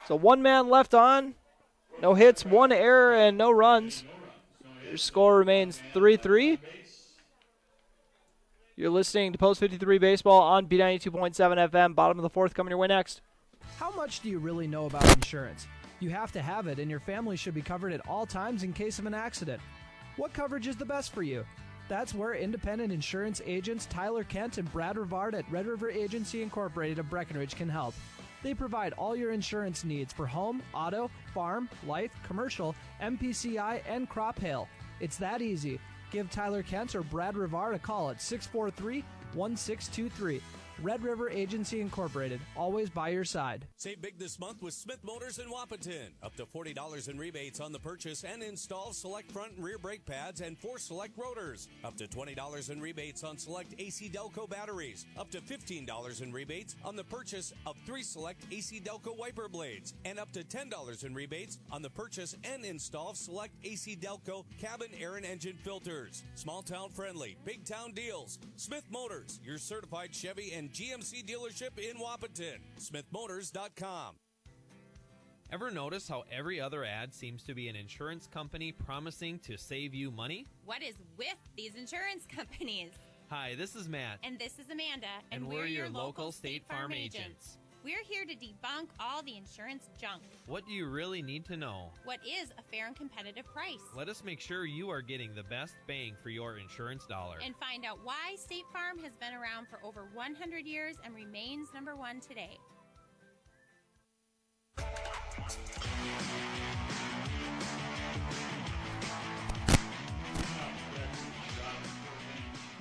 So 1 man left on. No hits, 1 error, and no runs. Your score remains 3-3. You're listening to Post 53 Baseball on B92.7 FM. Bottom of the 4th coming your way next. How much do you really know about insurance? You have to have it, and your family should be covered at all times in case of an accident. What coverage is the best for you? That's where independent insurance agents Tyler Kent and Brad Rivard at Red River Agency Incorporated of Breckenridge can help. They provide all your insurance needs for home, auto, farm, life, commercial, MPCI, and crop hail. It's that easy. Give Tyler Kent or Brad Rivard a call at 643-1623. Red River Agency Incorporated, always by your side. Save big this month with Smith Motors in Wapaton. Up to $40 in rebates on the purchase and install select front and rear brake pads and 4 select rotors. Up to $20 in rebates on select AC Delco batteries. Up to $15 in rebates on the purchase of 3 select AC Delco wiper blades. And up to $10 in rebates on the purchase and install of select AC Delco cabin air and engine filters. Small town friendly, big town deals. Smith Motors, your certified Chevy and GMC dealership in Wapaton. SmithMotors.com. Ever notice how every other ad seems to be an insurance company promising to save you money? What is with these insurance companies? Hi, this is Matt. And this is Amanda. And we're your local State Farm agents. We're here to debunk all the insurance junk. What do you really need to know? What is a fair and competitive price? Let us make sure you are getting the best bang for your insurance dollar. And find out why State Farm has been around for over 100 years and remains number one today.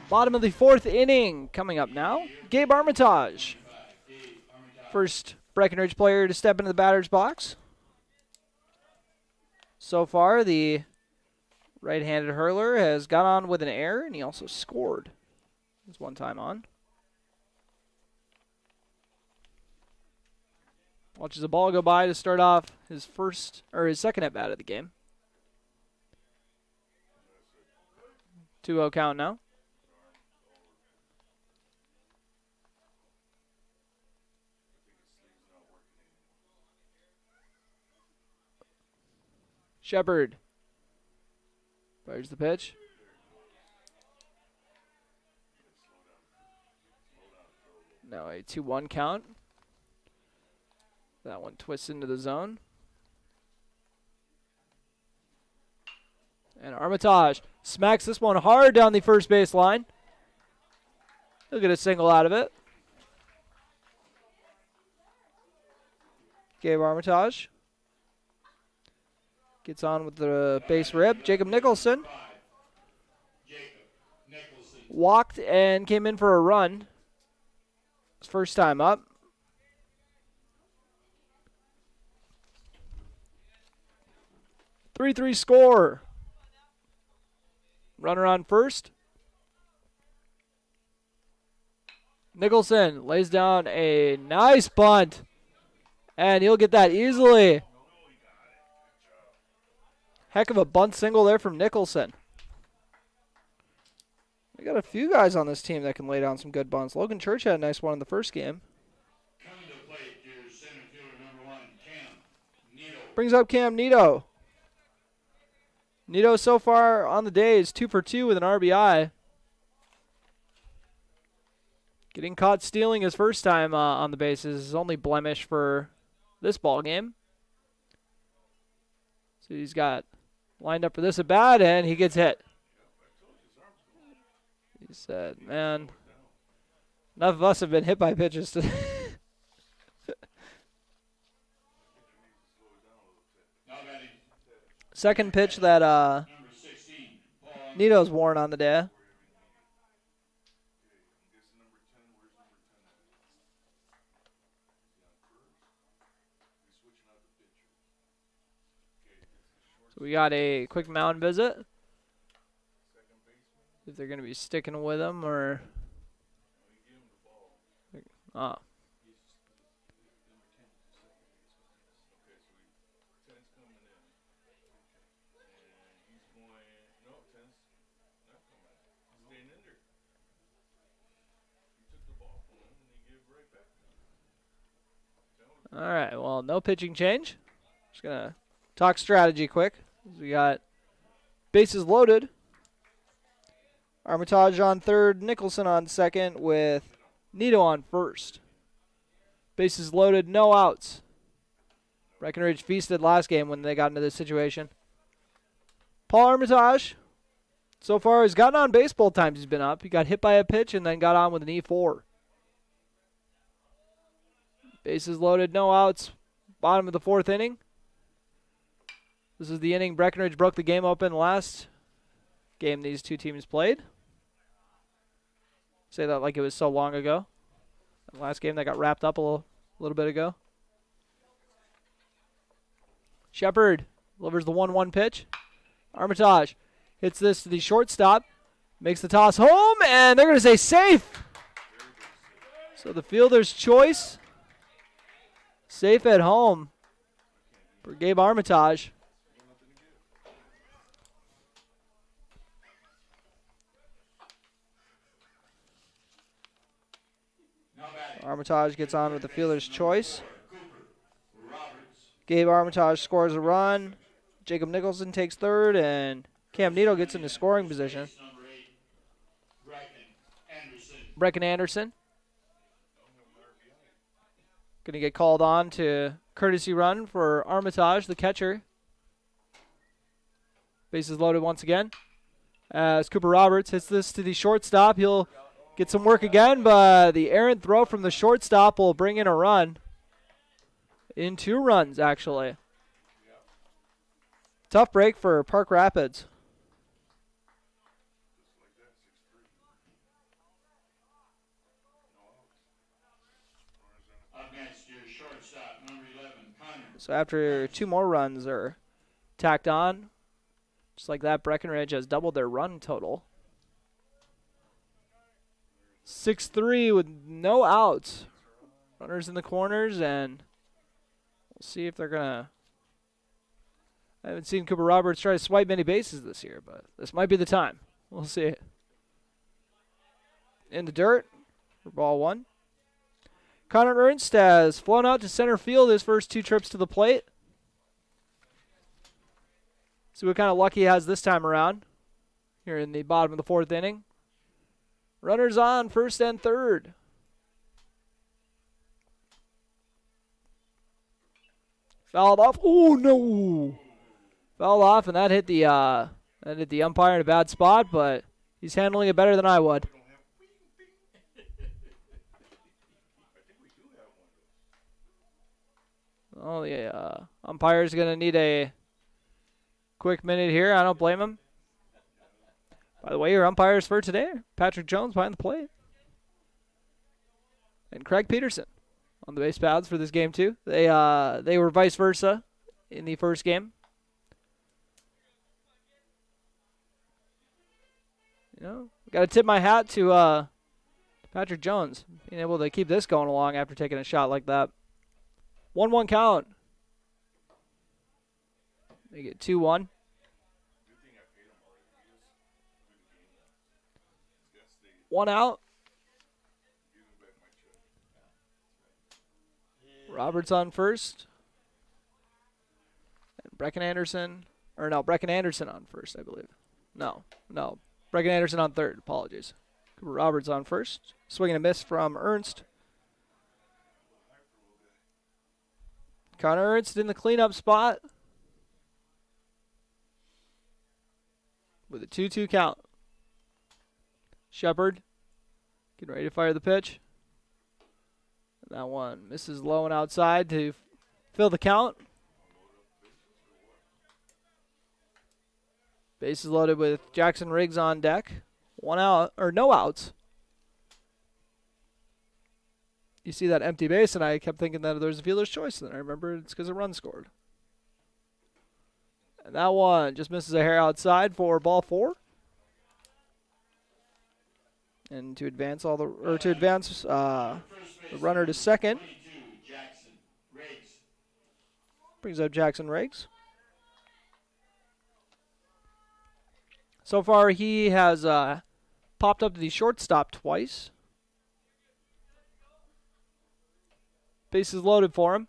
Bottom of the 4th inning coming up now. Gabe Armitage. First Breckenridge player to step into the batter's box. So far, the right-handed hurler has got on with an error, and he also scored his one time on. Watches the ball go by to start off his second at-bat of the game. 2-0 count now. Shepard fires the pitch. Now a 2-1 count. That one twists into the zone. And Armitage smacks this one hard down the first base line. He'll get a single out of it. Gabe Armitage gets on with the base rib. Jacob Nicholson walked and came in for a run. His first time up. Three score. Runner on first. Nicholson lays down a nice bunt. And he'll get that easily. Heck of a bunt single there from Nicholson. We got a few guys on this team that can lay down some good bunts. Logan Church had a nice one in the first game. Coming to plate is center fielder number 1, Cam Nito. Brings up Cam Nito. Nito so far on the day is 2 for 2 with an RBI. Getting caught stealing his first time on the bases is his only blemish for this ball game. So he's got lined up for this at bat, and he gets hit. He said, man, enough of us have been hit by pitches today. Second pitch that Nito's worn on the day. So we got a quick mound visit. If they're going to be sticking with him or... Ah. All right, well, no pitching change. Just going to talk strategy quick. We got bases loaded. Armitage on third, Nicholson on second with Nito on first. Bases loaded, no outs. Breckenridge feasted last game when they got into this situation. Paul Armitage So far, he's gotten on base both times he's been up. He got hit by a pitch and then got on with an E4. Bases loaded, no outs. Bottom of the 4th inning. This is the inning Breckenridge broke the game open last game these two teams played. Say that like it was so long ago. The last game that got wrapped up a little bit ago. Shepard delivers the 1-1 pitch. Armitage hits this to the shortstop. Makes the toss home, and they're going to say safe. So the fielder's choice. Safe at home for Gabe Armitage. Armitage gets on with the fielder's choice. Gabe Armitage scores a run. Jacob Nicholson takes third, and Cam Needle gets into scoring position. Brecken Anderson going to get called on to courtesy run for Armitage, the catcher. Bases loaded once again. As Cooper Roberts hits this to the shortstop, he'll get some work again, but the errant throw from the shortstop will bring in a run. In 2 runs, actually. Tough break for Park Rapids. So after 2 more runs are tacked on, just like that, Breckenridge has doubled their run total. 6-3 with no outs. Runners in the corners, and we'll see if they're going to... I haven't seen Cooper Roberts try to swipe many bases this year, but this might be the time. We'll see it. In the dirt for ball 1. Connor Ernst has flown out to center field his first 2 trips to the plate. See what kind of luck he has this time around here in the bottom of the 4th inning. Runners on first and third. Fouled off. Oh, no. Fouled off, and that hit the umpire in a bad spot, but he's handling it better than I would. Oh, the umpire's going to need a quick minute here. I don't blame him. By the way, your umpires for today, Patrick Jones behind the plate. And Craig Peterson on the base paths for this game, too. They were vice versa in the first game. You know, got to tip my hat to Patrick Jones being able to keep this going along after taking a shot like that. 1-1 count. Make it 2-1. One out. Roberts on first. And Brecken Anderson on first, I believe. No. Brecken Anderson on third. Apologies. Cooper Roberts on first. Swing and a miss from Ernst. Connor Ernst in the cleanup spot with a 2-2 count. Shepard getting ready to fire the pitch. And that one misses low and outside to fill the count. Bases loaded with Jackson Riggs on deck. 1 out, or no outs. You see that empty base, and I kept thinking that there was a fielder's choice. And then I remember it's because a run scored. And that one just misses a hair outside for ball 4. And to advance the runner to second, brings up Jackson Riggs. So far, he has popped up to the shortstop twice. Bases loaded for him.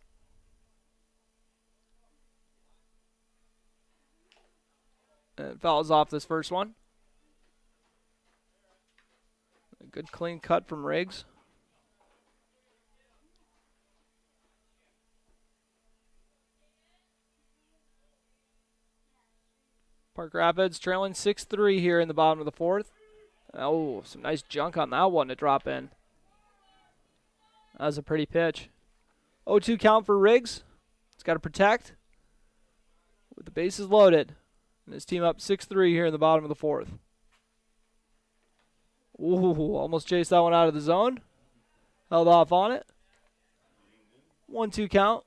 And fouls off this first one. A good clean cut from Riggs. Park Rapids trailing 6-3 here in the bottom of the fourth. Oh, some nice junk on that one to drop in. That was a pretty pitch. 0-2 count for Riggs. He's got to protect with the bases loaded. And his team up 6-3 here in the bottom of the fourth. Ooh, almost chased that one out of the zone. Held off on it. 1-2 count.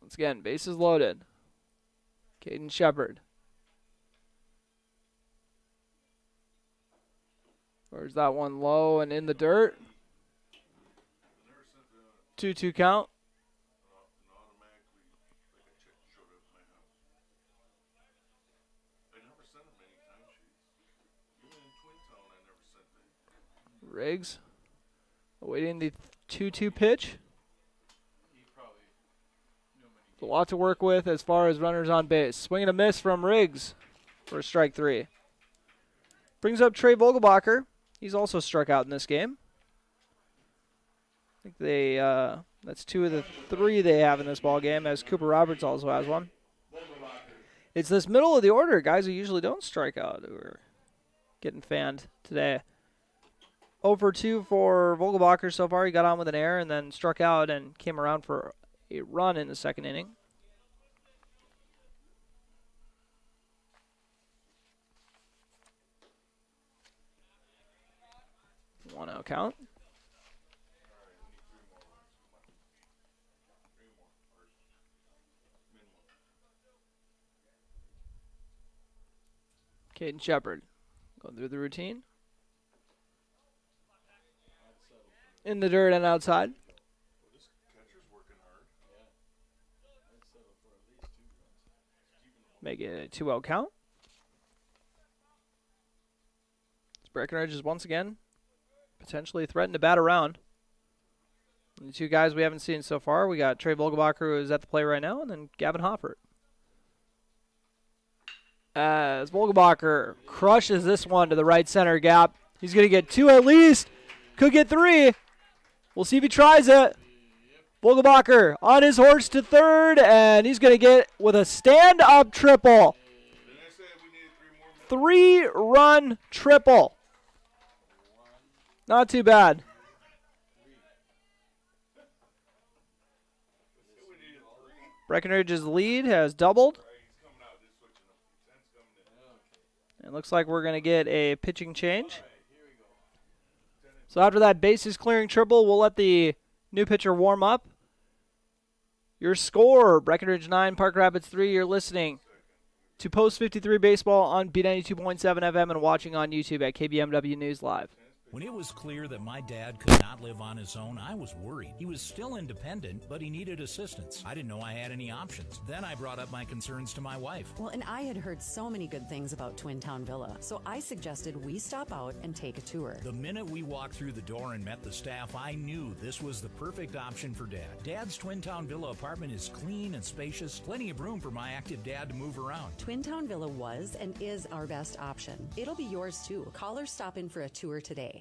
Once again, bases loaded. Caden Shepard. Where's that one low and in the dirt? 2-2 count. Riggs awaiting the 2-2 pitch. A lot to work with as far as runners on base. Swing and a miss from Riggs for strike 3. Brings up Trey Vogelbacher. He's also struck out in this game. I think that's 2 of the 3 they have in this ball game, as Cooper Roberts also has one. It's this middle of the order, guys who usually don't strike out, who are getting fanned today. 0 for 2 for Vogelbacher so far. He got on with an error and then struck out and came around for a run in the second inning. One out count. Caden Shepard going through the routine. In the dirt and outside. Make it a 2-0 count. Breckenridge is once again potentially threatened to bat around. And the 2 guys we haven't seen so far, we got Trey Vogelbacher, who is at the plate right now, and then Gavin Hoffert. As Vogelbacher crushes this one to the right center gap. He's going to get 2 at least. Could get 3. We'll see if he tries it. Vogelbacher on his horse to third, and he's going to get with a stand-up triple. 3-run triple. Not too bad. Breckenridge's lead has doubled. It looks like we're going to get a pitching change. So after that bases clearing triple, we'll let the new pitcher warm up. Your score, Breckenridge 9, Park Rapids 3. You're listening to Post 53 Baseball on B92.7 FM and watching on YouTube at KBMW News Live. When it was clear that my dad could not live on his own, I was worried. He was still independent, but he needed assistance. I didn't know I had any options. Then I brought up my concerns to my wife. Well, and I had heard so many good things about Twin Town Villa, so I suggested we stop out and take a tour. The minute we walked through the door and met the staff, I knew this was the perfect option for Dad. Dad's Twin Town Villa apartment is clean and spacious, plenty of room for my active dad to move around. Twin Town Villa was and is our best option. It'll be yours too. Call or stop in for a tour today.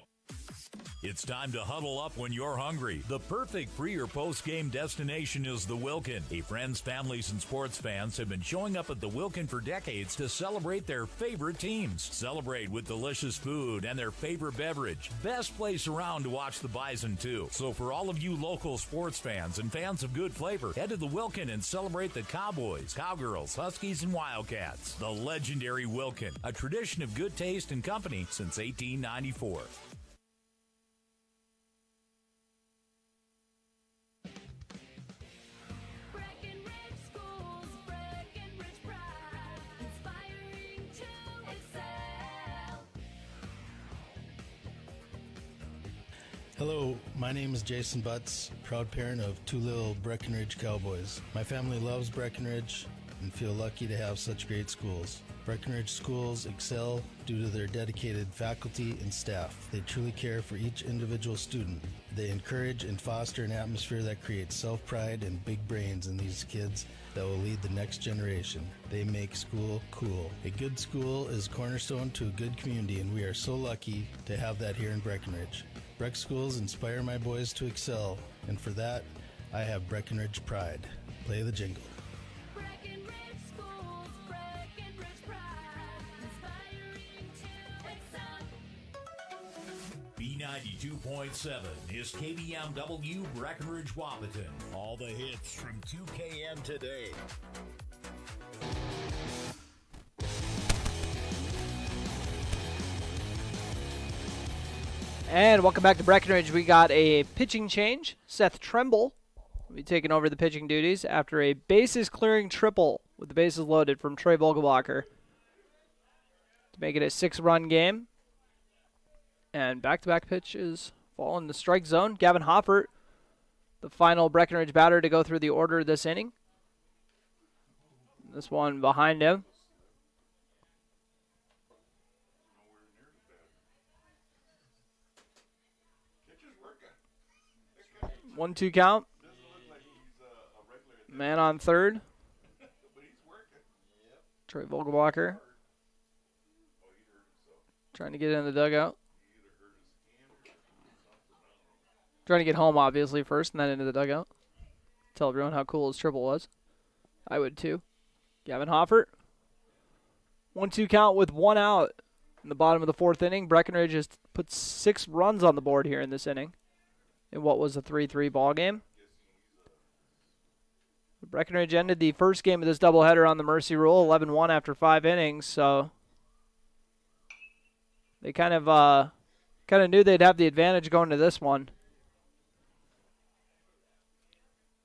It's time to huddle up when you're hungry. The perfect pre- or post-game destination is the Wilkin. Friends, families, and sports fans have been showing up at the Wilkin for decades to celebrate their favorite teams. Celebrate with delicious food and their favorite beverage. Best place around to watch the Bison, too. So for all of you local sports fans and fans of good flavor, head to the Wilkin and celebrate the Cowboys, Cowgirls, Huskies, and Wildcats. The legendary Wilkin, a tradition of good taste and company since 1894. Hello, my name is Jason Butts, proud parent of 2 little Breckenridge Cowboys. My family loves Breckenridge and feel lucky to have such great schools. Breckenridge schools excel due to their dedicated faculty and staff. They truly care for each individual student. They encourage and foster an atmosphere that creates self-pride and big brains in these kids that will lead the next generation. They make school cool. A good school is cornerstone to a good community, and we are so lucky to have that here in Breckenridge. Breck schools inspire my boys to excel, and for that, I have Breckenridge pride. Play the jingle. Breckenridge Schools, Breckenridge pride, inspiring to excel. B92.7 is KBMW Breckenridge Wapaton. All the hits from 2KM today. And welcome back to Breckenridge. We got a pitching change. Seth Tremble will be taking over the pitching duties after a bases clearing triple with the bases loaded from Trey Vogelbacher to make it a 6-run game. And back-to-back pitches fall in the strike zone. Gavin Hoffert, the final Breckenridge batter to go through the order this inning. This one behind him. 1-2 count. Man on third. Trey Vogelbacher trying to get in the dugout. Trying to get home, obviously, first, and then into the dugout. Tell everyone how cool his triple was. I would, too. Gavin Hoffert. 1-2 count with 1 out in the bottom of the 4th inning. Breckenridge has put 6 runs on the board here in this inning in what was a 3-3 ball game. Breckenridge ended the first game of this doubleheader on the mercy rule, 11-1 after 5 innings, so they kind of knew they'd have the advantage going to this one.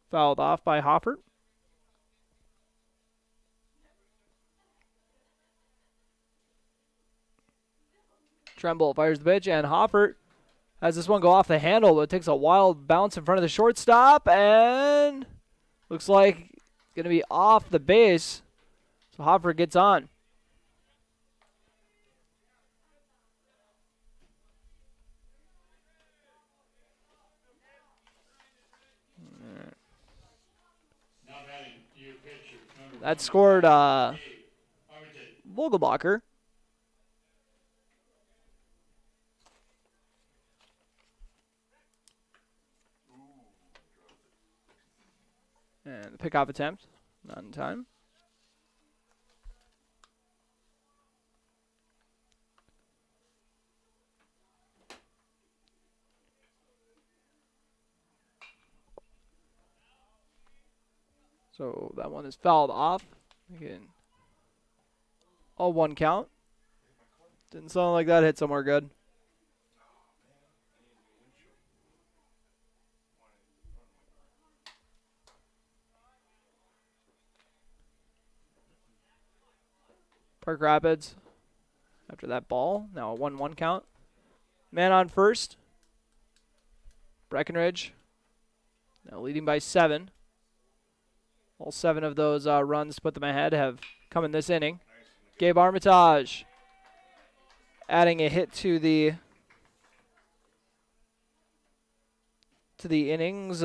Fouled off by Hoffert. Tremble fires the pitch, and Hoffert has this one go off the handle, but it takes a wild bounce in front of the shortstop, and looks like it's going to be off the base. So Hoffert gets on. That scored Vogelbacher. And the pickoff attempt, not in time. So that one is fouled off. Again, 0-1 count. Didn't sound like that hit somewhere good. Park Rapids, after that ball, now a 1-1 count. Man on first. Breckenridge, now leading by 7. All 7 of those runs to put them ahead have come in this inning. Gabe Armitage adding a hit to the innings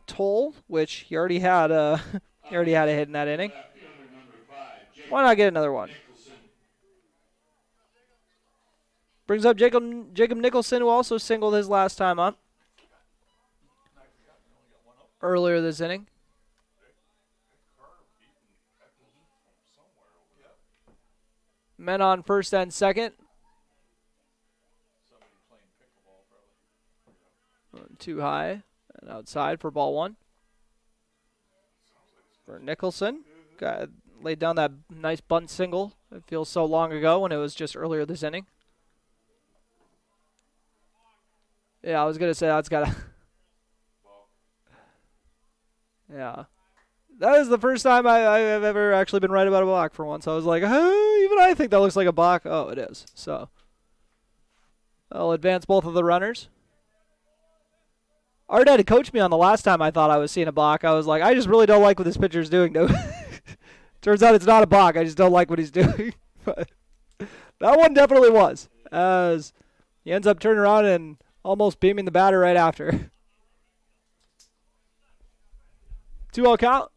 toll, which he already had a hit in that inning. Why not get another one? Brings up Jacob Nicholson, who also singled his last time up earlier this inning. Men on first and second. Too high and outside for ball 1. For Nicholson. Laid down that nice bunt single. It feels so long ago when it was just earlier this inning. Yeah, I was going to say that's got to... Yeah. That is the first time I've ever actually been right about a block for once. I was like, oh, even I think that looks like a block. Oh, it is. So I'll advance both of the runners. Art had to coach me on the last time I thought I was seeing a block. I was like, I just really don't like what this pitcher's doing. Turns out it's not a block. I just don't like what he's doing. But that one definitely was, as he ends up turning around and almost beaming the batter right after. 2-0 count.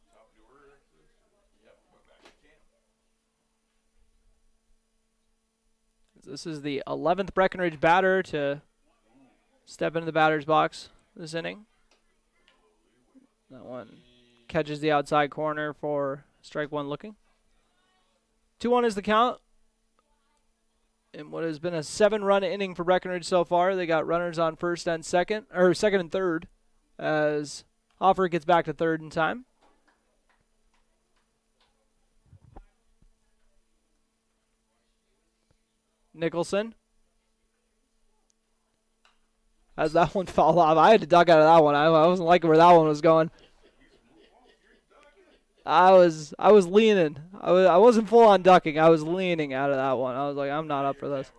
This is the 11th Breckenridge batter to step into the batter's box this inning. That one catches the outside corner for strike one looking. 2-1 is the count. In what has been a 7-run inning for Breckenridge so far. They got runners on first and second, or second and third, as Hoffer gets back to third in time. Nicholson. As that one fouled off. I had to duck out of that one. I wasn't liking where that one was going. I was leaning. I wasn't full on ducking. I was leaning out of that one. I was like, I'm not up for this.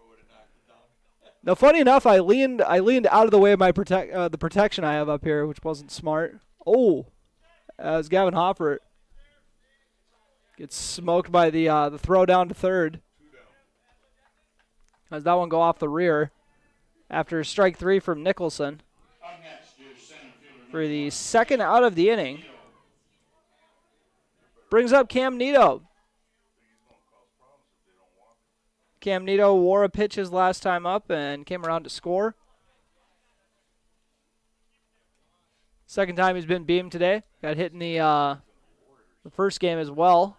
Now, funny enough, I leaned out of the way of my the protection I have up here, which wasn't smart. Oh, as Gavin Hoffer gets smoked by the throw down to third. As that one go off the rear after strike 3 from Nicholson for the second out of the inning. Brings up Cam Nito. Cam Nito wore a pitch his last time up and came around to score. Second time he's been beamed today. Got hit in the first game as well.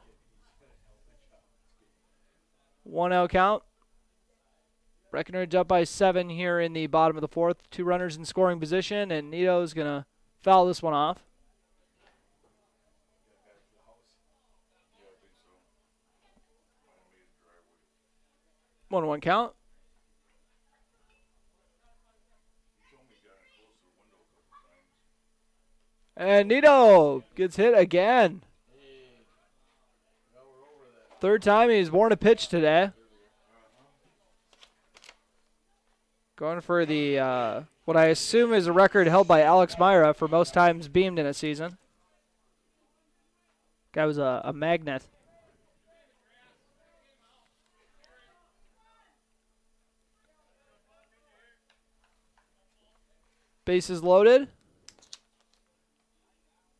1-0 count. Breckenridge up by 7 here in the bottom of the fourth. 2 runners in scoring position, and Nito's going to foul this one off. 1-1 count. And Nito gets hit again. Third time he's worn a pitch today. Going for the what I assume is a record held by Alex Myra for most times beamed in a season. Guy was a magnet. Bases loaded.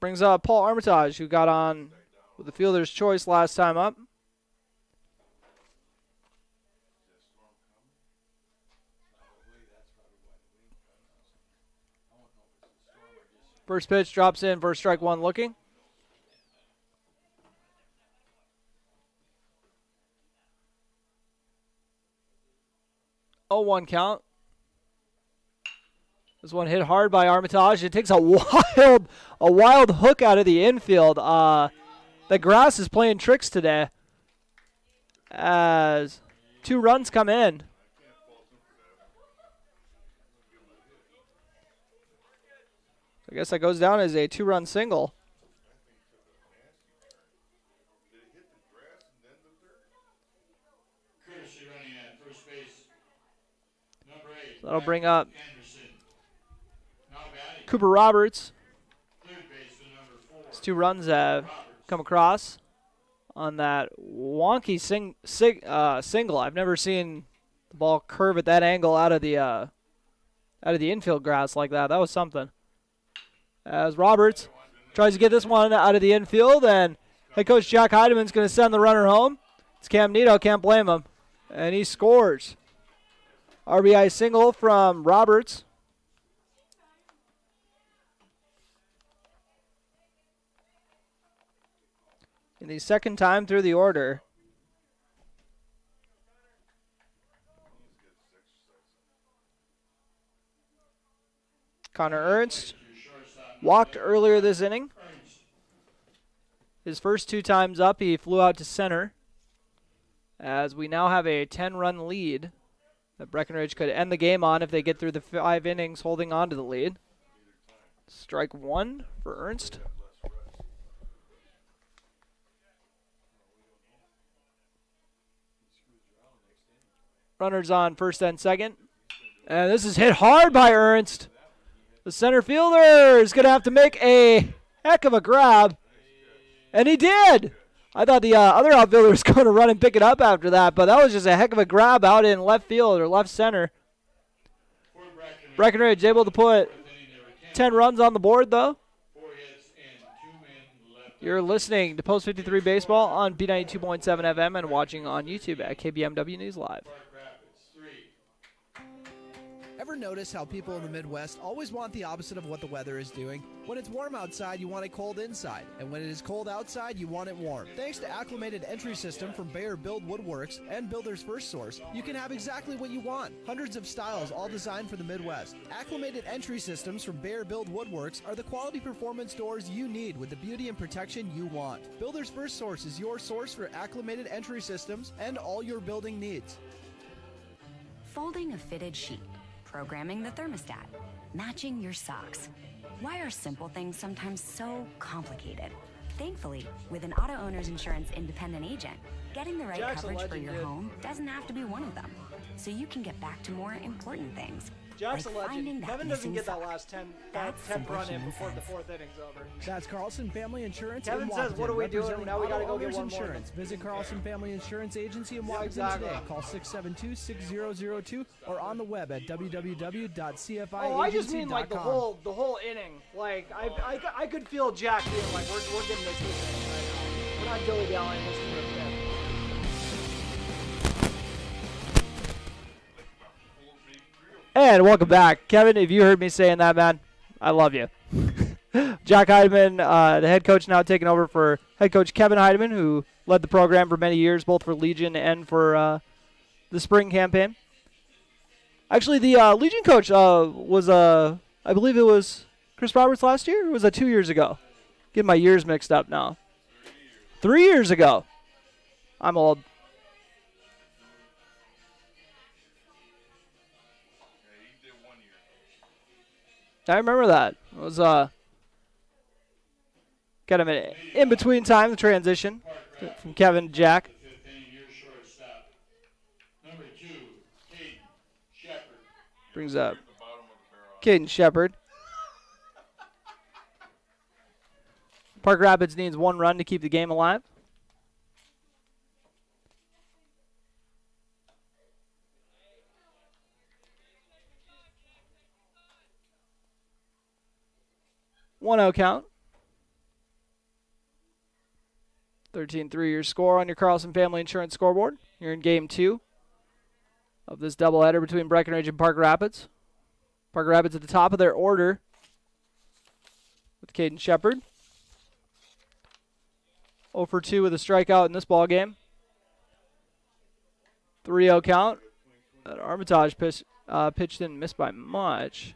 Brings up Paul Armitage, who got on with the fielder's choice last time up. First pitch drops in for strike 1 looking. Oh, 1 count. This one hit hard by Armitage. It takes a wild hook out of the infield. The grass is playing tricks today as 2 runs come in. I guess that goes down as a 2-run single. So that'll bring up Cooper Roberts. His 2 runs have come across on that wonky single. I've never seen the ball curve at that angle out of the infield grass like that. That was something. As Roberts tries to get this one out of the infield, and head coach Jack Heideman's going to send the runner home. It's Cam Nito, can't blame him. And he scores. RBI single from Roberts. In the second time through the order. Connor Ernst walked earlier this inning. His first 2 times up, he flew out to center. As we now have a 10-run lead that Breckenridge could end the game on if they get through the 5 innings holding on to the lead. Strike 1 for Ernst. Runners on first and second. And this is hit hard by Ernst. The center fielder is going to have to make a heck of a grab. And he did. I thought the other outfielder was going to run and pick it up after that, but that was just a heck of a grab out in left field or left center. Breckenridge able to put 10 runs on the board, though. You're listening to Post 53 Baseball on B92.7 FM and watching on YouTube at KBMW News Live. Ever notice how people in the Midwest always want the opposite of what the weather is doing? When it's warm outside, you want it cold inside. And when it is cold outside, you want it warm. Thanks to Acclimated Entry System from Bayer Build Woodworks and Builder's First Source, you can have exactly what you want. Hundreds of styles, all designed for the Midwest. Acclimated Entry Systems from Bayer Build Woodworks are the quality performance doors you need with the beauty and protection you want. Builder's First Source is your source for acclimated entry systems and all your building needs. Folding a fitted sheet, programming the thermostat, matching your socks. Why are simple things sometimes so complicated? Thankfully, with an auto owner's insurance independent agent, getting the right coverage for your home doesn't have to be one of them. So you can get back to more important things. Jack's like a finding legend. that Kevin doesn't missing get that sock. last 10 simple run in human before the sense. fourth inning's over. That's Carlson Family Insurance Kevin in says, Wapaton, what are we doing? representing Now we gotta auto go get owners one more. insurance. Visit Carlson Family Insurance Agency in Wapaton exactly. today. Call 672-6002 or on the web at www.cfiagency.com. Oh, I just mean like the whole inning. Like I could feel Jack being like, we're getting this inning right now. We're not dilly dallying this to the fifth. And welcome back. Kevin, if you heard me saying that, man, I love you. Jack Heidemann, the head coach, now taking over for head coach Kevin Heidemann, who led the program for many years, both for Legion and for the spring campaign. Actually, the Legion coach was, I believe it was Chris Roberts last year, or was that 2 years ago? Getting my years mixed up now. 3 years ago. I'm old. I remember that. It was kind of an in-between time, the transition from Kevin to Jack. Brings up Caden Shepard. Park Rapids needs one run to keep the game alive. One out count. 13-3 your score on your Carlson Family Insurance scoreboard. You're in game 2 of this doubleheader between Breckenridge and Park Rapids. Park Rapids at the top of their order with Caden Shepard. 0 for 2 with a strikeout in this ball game. 3-0 count. That Armitage pitch didn't miss by much.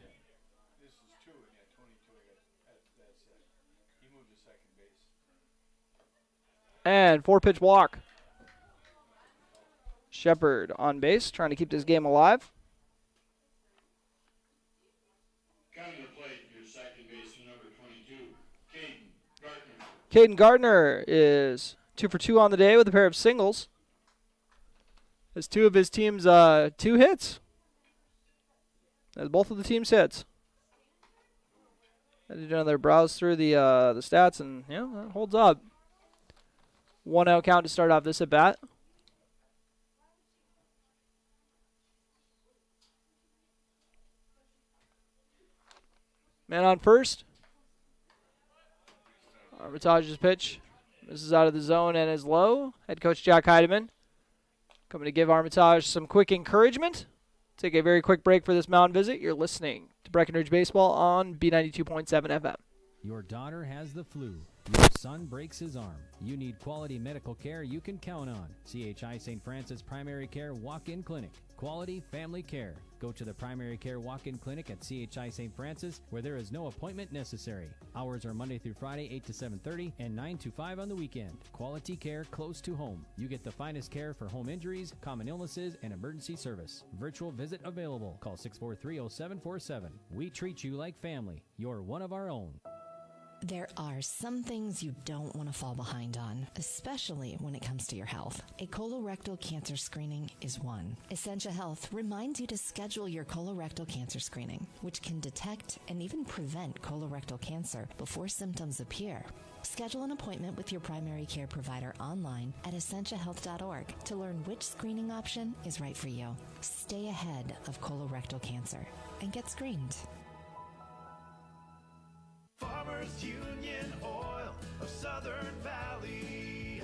And 4-pitch walk. Shepard on base, trying to keep this game alive. Coming to plate, your second baseman, number 22, Caden Gardner. Caden Gardner is 2 for 2 on the day with a pair of singles. Has 2 of his team's 2 hits. Has both of the team's hits. They did another browse through the stats, and yeah, that holds up. 1-out count to start off this at bat. Man on first. Armitage's pitch. This is out of the zone and is low. Head coach Jack Heidemann coming to give Armitage some quick encouragement. Take a very quick break for this mound visit. You're listening to Breckenridge Baseball on B92.7 FM. Your daughter has the flu. Your son breaks his arm. You need quality medical care you can count on. CHI St. Francis Primary Care Walk-In Clinic. Quality family care. Go to the Primary Care Walk-In Clinic at CHI St. Francis, where there is no appointment necessary. Hours are Monday through Friday, 8 to 7:30 and 9 to 5 on the weekend. Quality care close to home. You get the finest care for home injuries, common illnesses, and emergency service. Virtual visit available. Call 643-0747. We treat you like family. You're one of our own. There are some things you don't want to fall behind on, especially when it comes to your health. A colorectal cancer screening is one. Essentia Health reminds you to schedule your colorectal cancer screening, which can detect and even prevent colorectal cancer before symptoms appear. Schedule an appointment with your primary care provider online at essentiahealth.org to learn which screening option is right for you. Stay ahead of colorectal cancer and get screened. Farmers Union Oil of Southern Valley.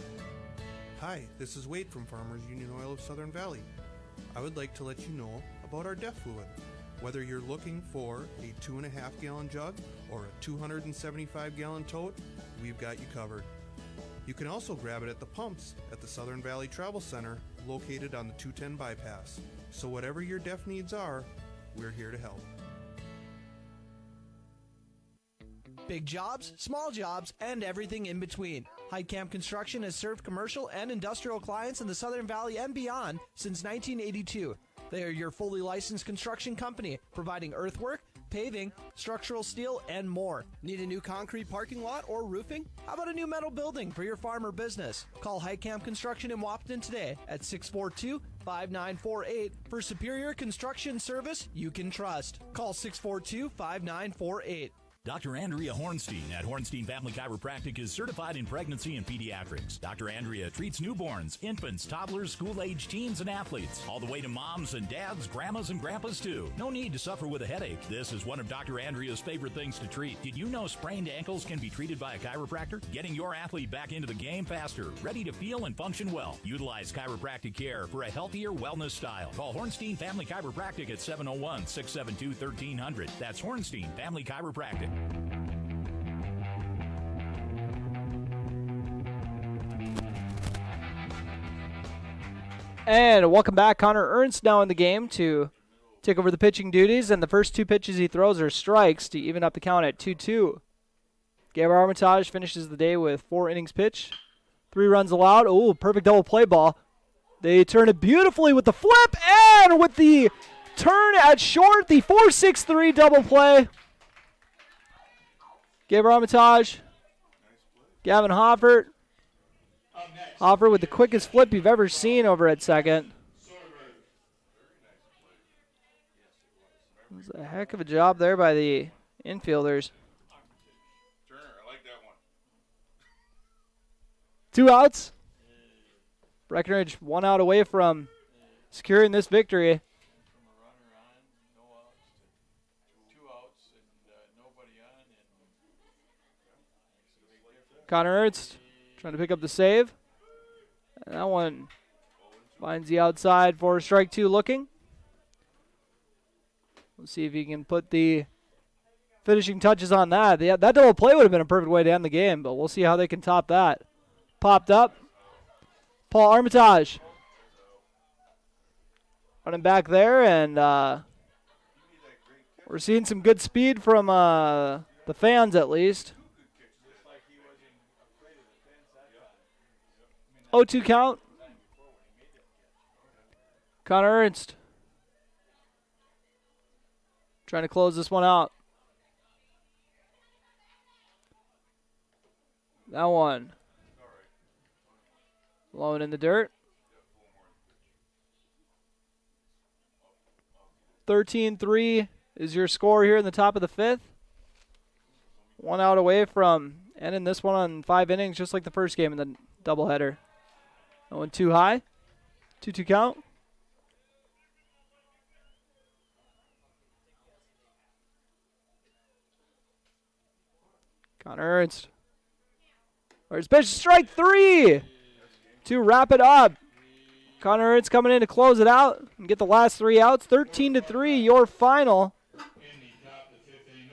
Hi, this is Wade from Farmers Union Oil of Southern Valley. I would like to let you know about our DEF fluid. Whether you're looking for a 2.5 gallon jug or a 275 gallon tote, we've got you covered. You can also grab it at the pumps at the Southern Valley Travel Center located on the 210 bypass. So whatever your DEF needs are, we're here to help. Big jobs, small jobs, and everything in between. Heidkamp Construction has served commercial and industrial clients in the Southern Valley and beyond since 1982. They are your fully licensed construction company, providing earthwork, paving, structural steel, and more. Need a new concrete parking lot or roofing? How about a new metal building for your farm or business? Call Heidkamp Construction in Wapton today at 642-5948 for superior construction service you can trust. Call 642-5948. Dr. Andrea Hornstein at Hornstein Family Chiropractic is certified in pregnancy and pediatrics. Dr. Andrea treats newborns, infants, toddlers, school-age teens, and athletes, all the way to moms and dads, grandmas and grandpas too. No need to suffer with a headache. This is one of Dr. Andrea's favorite things to treat. Did you know sprained ankles can be treated by a chiropractor? Getting your athlete back into the game faster, ready to feel and function well. Utilize chiropractic care for a healthier wellness style. Call Hornstein Family Chiropractic at 701-672-1300. That's Hornstein Family Chiropractic. And welcome back. Connor Ernst now in the game to take over the pitching duties, and the first two pitches he throws are strikes to even up the count at 2-2. Gabriel Armitage finishes the day with 4 innings pitched, 3 runs allowed. Oh, perfect double play ball. They turn it beautifully with the flip and with the turn at short, the 4-6-3 double play. Gabriel Armitage, Gavin Hoffert. Hoffert with the quickest flip you've ever seen over at second. It was a heck of a job there by the infielders. Turner, I like that one. 2 outs. Breckenridge 1 out away from securing this victory. Connor Ernst trying to pick up the save. And that one finds the outside for strike 2 looking. We'll see if he can put the finishing touches on that. That double play would have been a perfect way to end the game, but we'll see how they can top that. Popped up. Paul Armitage running back there, and we're seeing some good speed from the fans at least. 0-2 count. Connor Ernst trying to close this one out. That one blowing in the dirt. 13-3 is your score here in the top of the 5th. 1 out away from ending this one on 5 innings, just like the first game in the doubleheader. That one too high. 2-2 count. Connor Ernst. Or special strike 3 to wrap it up. Connor Ernst coming in to close it out and get the last 3 outs. 13-3, your final.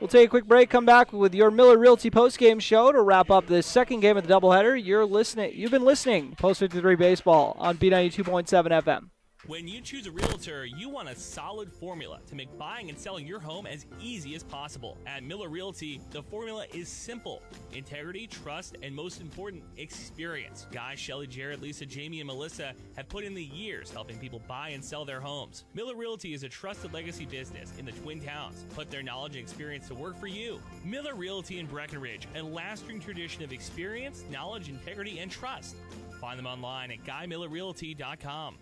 We'll take a quick break, come back with your Miller Realty postgame show to wrap up the second game of the doubleheader. You've been listening to Post 53 Baseball on B92.7 FM. When you choose a realtor, you want a solid formula to make buying and selling your home as easy as possible. At Miller Realty, the formula is simple: integrity, trust, and most important, experience. Guy, Shelley, Jared, Lisa, Jamie, and Melissa have put in the years helping people buy and sell their homes. Miller Realty is a trusted legacy business in the Twin Towns. Put their knowledge and experience to work for you. Miller Realty in Breckenridge, a lasting tradition of experience, knowledge, integrity, and trust. Find them online at GuyMillerRealty.com.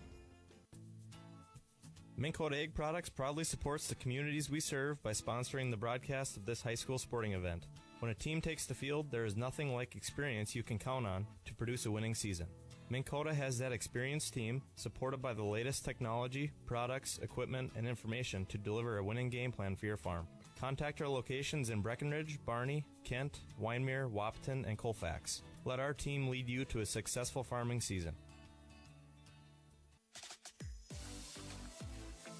Minn Kota Egg Products proudly supports the communities we serve by sponsoring the broadcast of this high school sporting event. When a team takes the field, there is nothing like experience you can count on to produce a winning season. Minn Kota has that experienced team, supported by the latest technology, products, equipment, and information to deliver a winning game plan for your farm. Contact our locations in Breckenridge, Barney, Kent, Wyndmere, Wapton, and Colfax. Let our team lead you to a successful farming season.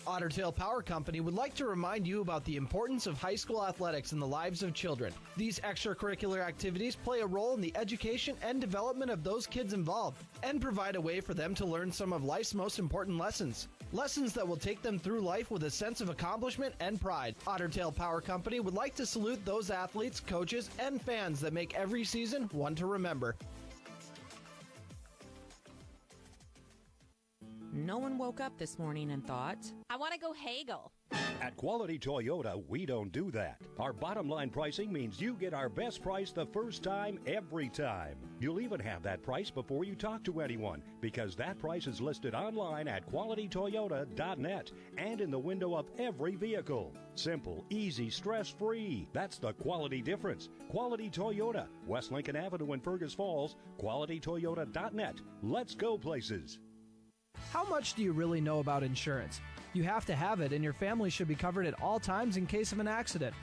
Otter Tail Power Company would like to remind you about the importance of high school athletics in the lives of children. These extracurricular activities play a role in the education and development of those kids involved, and provide a way for them to learn some of life's most important lessons. Lessons that will take them through life with a sense of accomplishment and pride. Otter Tail Power Company would like to salute those athletes, coaches, and fans that make every season one to remember. No one woke up this morning and thought, I want to go haggle. At Quality Toyota, we don't do that. Our bottom line pricing means you get our best price the first time, every time. You'll even have that price before you talk to anyone, because that price is listed online at qualitytoyota.net and in the window of every vehicle. Simple, easy, stress-free. That's the quality difference. Quality Toyota, West Lincoln Avenue in Fergus Falls, qualitytoyota.net. Let's go places. How much do you really know about insurance? You have to have it, and your family should be covered at all times in case of an accident.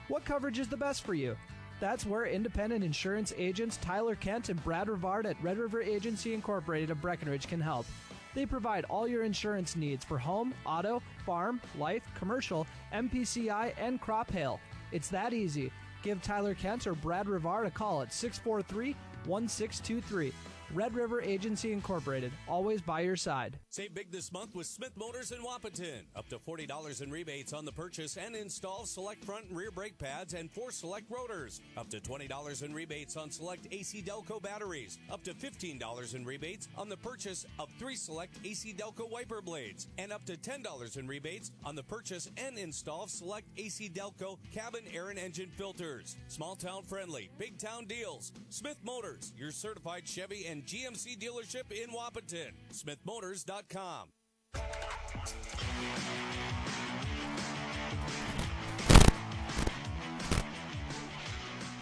What coverage is the best for you? That's where independent insurance agents Tyler Kent and Brad Rivard at Red River Agency Incorporated of Breckenridge can help. They provide all your insurance needs for home, auto, farm, life, commercial, MPCI, and crop hail. It's that easy. Give Tyler Kent or Brad Rivard a call at 643-1623. Red River Agency Incorporated, always by your side. Save big this month with Smith Motors in Wapaton. Up to $40 in rebates on the purchase and install select front and rear brake pads and 4 select rotors. Up to $20 in rebates on select AC Delco batteries. Up to $15 in rebates on the purchase of 3 select AC Delco wiper blades. And up to $10 in rebates on the purchase and install select AC Delco cabin air and engine filters. Small town friendly, big town deals. Smith Motors, your certified Chevy and GMC dealership in Wapaton. SmithMotors.com.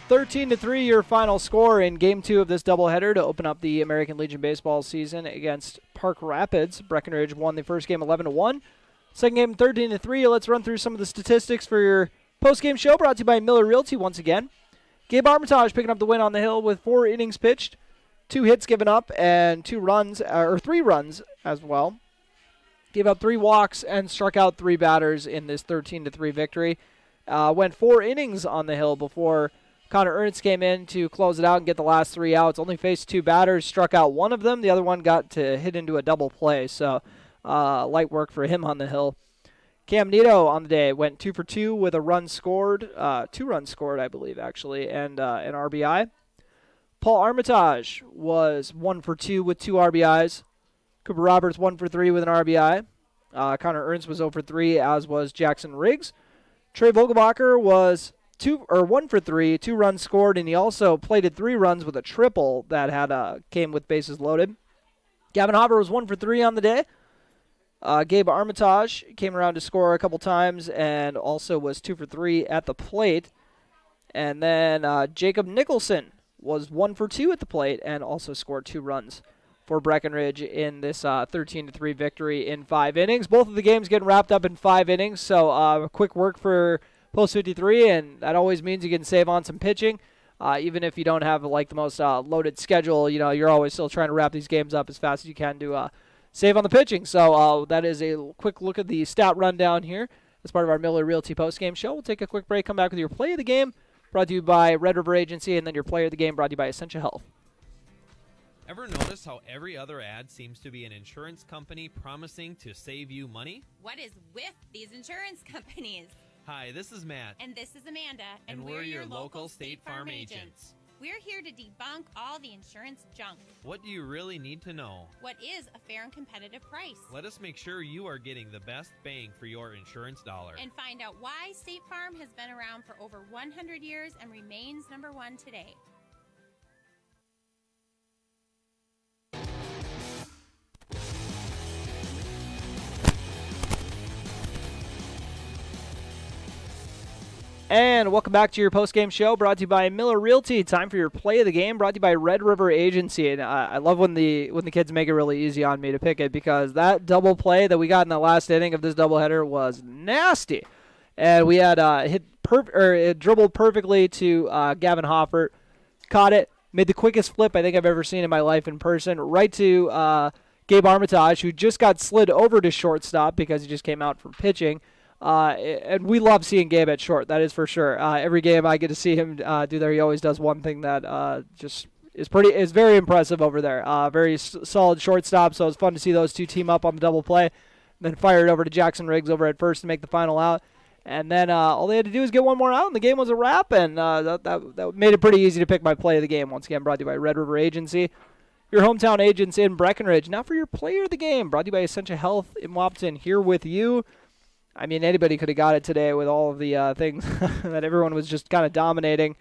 13-3 your final score in Game 2 of this doubleheader to open up the American Legion baseball season against Park Rapids. Breckenridge won the first game 11-1. Second game 13-3. Let's run through some of the statistics for your post-game show brought to you by Miller Realty once again. Gabe Armitage picking up the win on the hill with 4 innings pitched, 2 hits given up, and 3 runs as well. Gave up 3 walks and struck out 3 batters in this 13-3 victory. Went 4 innings on the hill before Connor Ernst came in to close it out and get the last 3 outs. Only faced 2 batters, struck out 1 of them. The other one got to hit into a double play, so light work for him on the hill. Cam Nito on the day went 2 for 2 with a run scored, 2 runs scored, I believe, actually, and an RBI. Paul Armitage was 1 for 2 with 2 RBIs. Cooper Roberts 1 for 3 with an RBI. Connor Ernst was 0 for 3, as was Jackson Riggs. Trey Vogelbacher was 1 for 3, 2 runs scored, and he also plated 3 runs with a triple that had came with bases loaded. Gavin Hopper was 1 for 3 on the day. Gabe Armitage came around to score a couple times and also was 2 for 3 at the plate. And then Jacob Nicholson was 1 for 2 at the plate and also scored 2 runs for Breckenridge in this 13-3 victory in 5 innings. Both of the games getting wrapped up in 5 innings, so quick work for Post 53, and that always means you can save on some pitching. Even if you don't have like the most loaded schedule, you know, you're always still trying to wrap these games up as fast as you can to save on the pitching. So that is a quick look at the stat rundown here as part of our Miller Realty post-game show. We'll take a quick break, come back with your play of the game, brought to you by Red River Agency, and then your player of the game brought to you by Essentia Health. Ever notice how every other ad seems to be an insurance company promising to save you money? What is with these insurance companies? Hi, this is Matt. And this is Amanda. And we're your local State Farm agents. We're here to debunk all the insurance junk. What do you really need to know? What is a fair and competitive price? Let us make sure you are getting the best bang for your insurance dollar. And find out why State Farm has been around for over 100 years and remains #1 today. And welcome back to your post-game show brought to you by Miller Realty. Time for your play of the game brought to you by Red River Agency. And I love when the kids make it really easy on me to pick it, because that double play that we got in the last inning of this doubleheader was nasty. And we had it dribbled perfectly to Gavin Hoffert, caught it, made the quickest flip I think I've ever seen in my life in person, right to Gabe Armitage, who just got slid over to shortstop because he just came out from pitching. And we love seeing Gabe at short, that is for sure. Every game I get to see him do there, he always does one thing that just is very impressive over there. Very solid shortstop, so it's fun to see those two team up on the double play. Then fire it over to Jackson Riggs over at first to make the final out. And then all they had to do was get one more out, and the game was a wrap, and that made it pretty easy to pick my play of the game. Once again, brought to you by Red River Agency, your hometown agents in Breckenridge. Now for your player of the game, brought to you by Essentia Health in Wapton, here with you. I mean, anybody could have got it today with all of the things that everyone was just kind of dominating.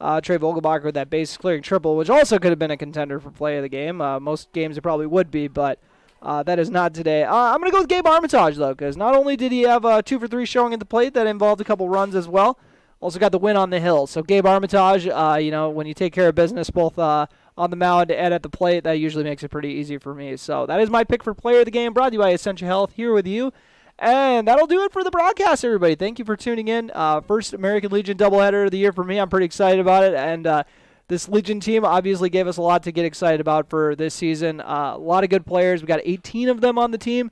Trey Vogelbacher with that base clearing triple, which also could have been a contender for play of the game. Most games it probably would be, but that is not today. I'm going to go with Gabe Armitage, though, because not only did he have a 2 for 3 showing at the plate, that involved a couple runs as well. Also got the win on the hill. So Gabe Armitage, when you take care of business both on the mound and at the plate, that usually makes it pretty easy for me. So that is my pick for player of the game, brought to you by Essentia Health, here with you. And that'll do it for the broadcast, everybody. Thank you for tuning in. First American Legion doubleheader of the year for me. I'm pretty excited about it. And this Legion team obviously gave us a lot to get excited about for this season. A lot of good players. We got 18 of them on the team.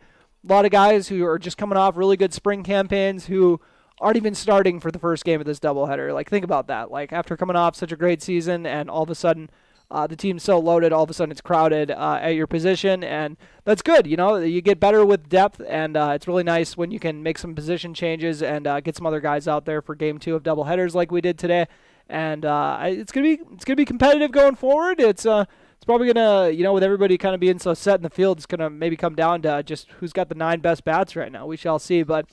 A lot of guys who are just coming off really good spring campaigns who aren't even starting for the first game of this doubleheader. Like, think about that. Like, after coming off such a great season and all of a sudden the team's so loaded, all of a sudden it's crowded at your position, and that's good. You get better with depth, and it's really nice when you can make some position changes and get some other guys out there for Game 2 of doubleheaders like we did today. And it's gonna be competitive going forward. It's probably gonna, with everybody kind of being so set in the field, it's gonna maybe come down to just who's got the 9 best bats right now. We shall see, but.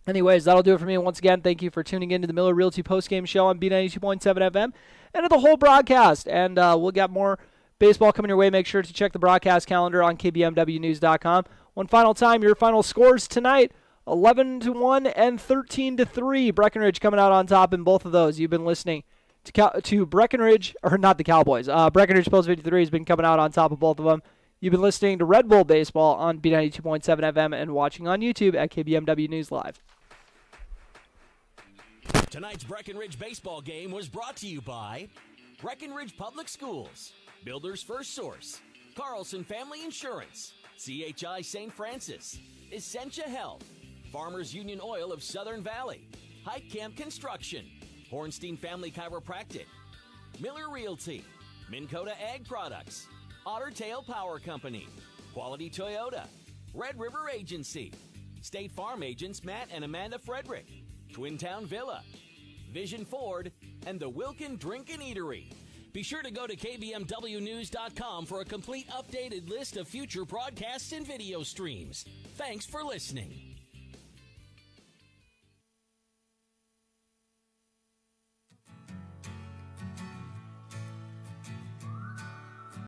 Anyways, that'll do it for me. Once again, thank you for tuning in to the Miller Realty postgame show on B92.7 FM and to the whole broadcast. And we'll get more baseball coming your way. Make sure to check the broadcast calendar on kbmwnews.com. One final time, your final scores tonight, 11-1 and 13-3. Breckenridge coming out on top in both of those. You've been listening to Breckenridge, or not the Cowboys. Breckenridge Post 53 has been coming out on top of both of them. You've been listening to Red Bull Baseball on B92.7 FM and watching on YouTube at KBMW News Live. Tonight's Breckenridge baseball game was brought to you by Breckenridge Public Schools, Builder's First Source, Carlson Family Insurance, CHI St. Francis, Essentia Health, Farmers Union Oil of Southern Valley, Hike Camp Construction, Hornstein Family Chiropractic, Miller Realty, Minn Kota Ag Products, Otter Tail Power Company, Quality Toyota, Red River Agency, State Farm agents Matt and Amanda Frederick, Twin Town Villa, Vision Ford, and the Wilkin Drink and Eatery. Be sure to go to kbmwnews.com for a complete updated list of future broadcasts and video streams. Thanks for listening.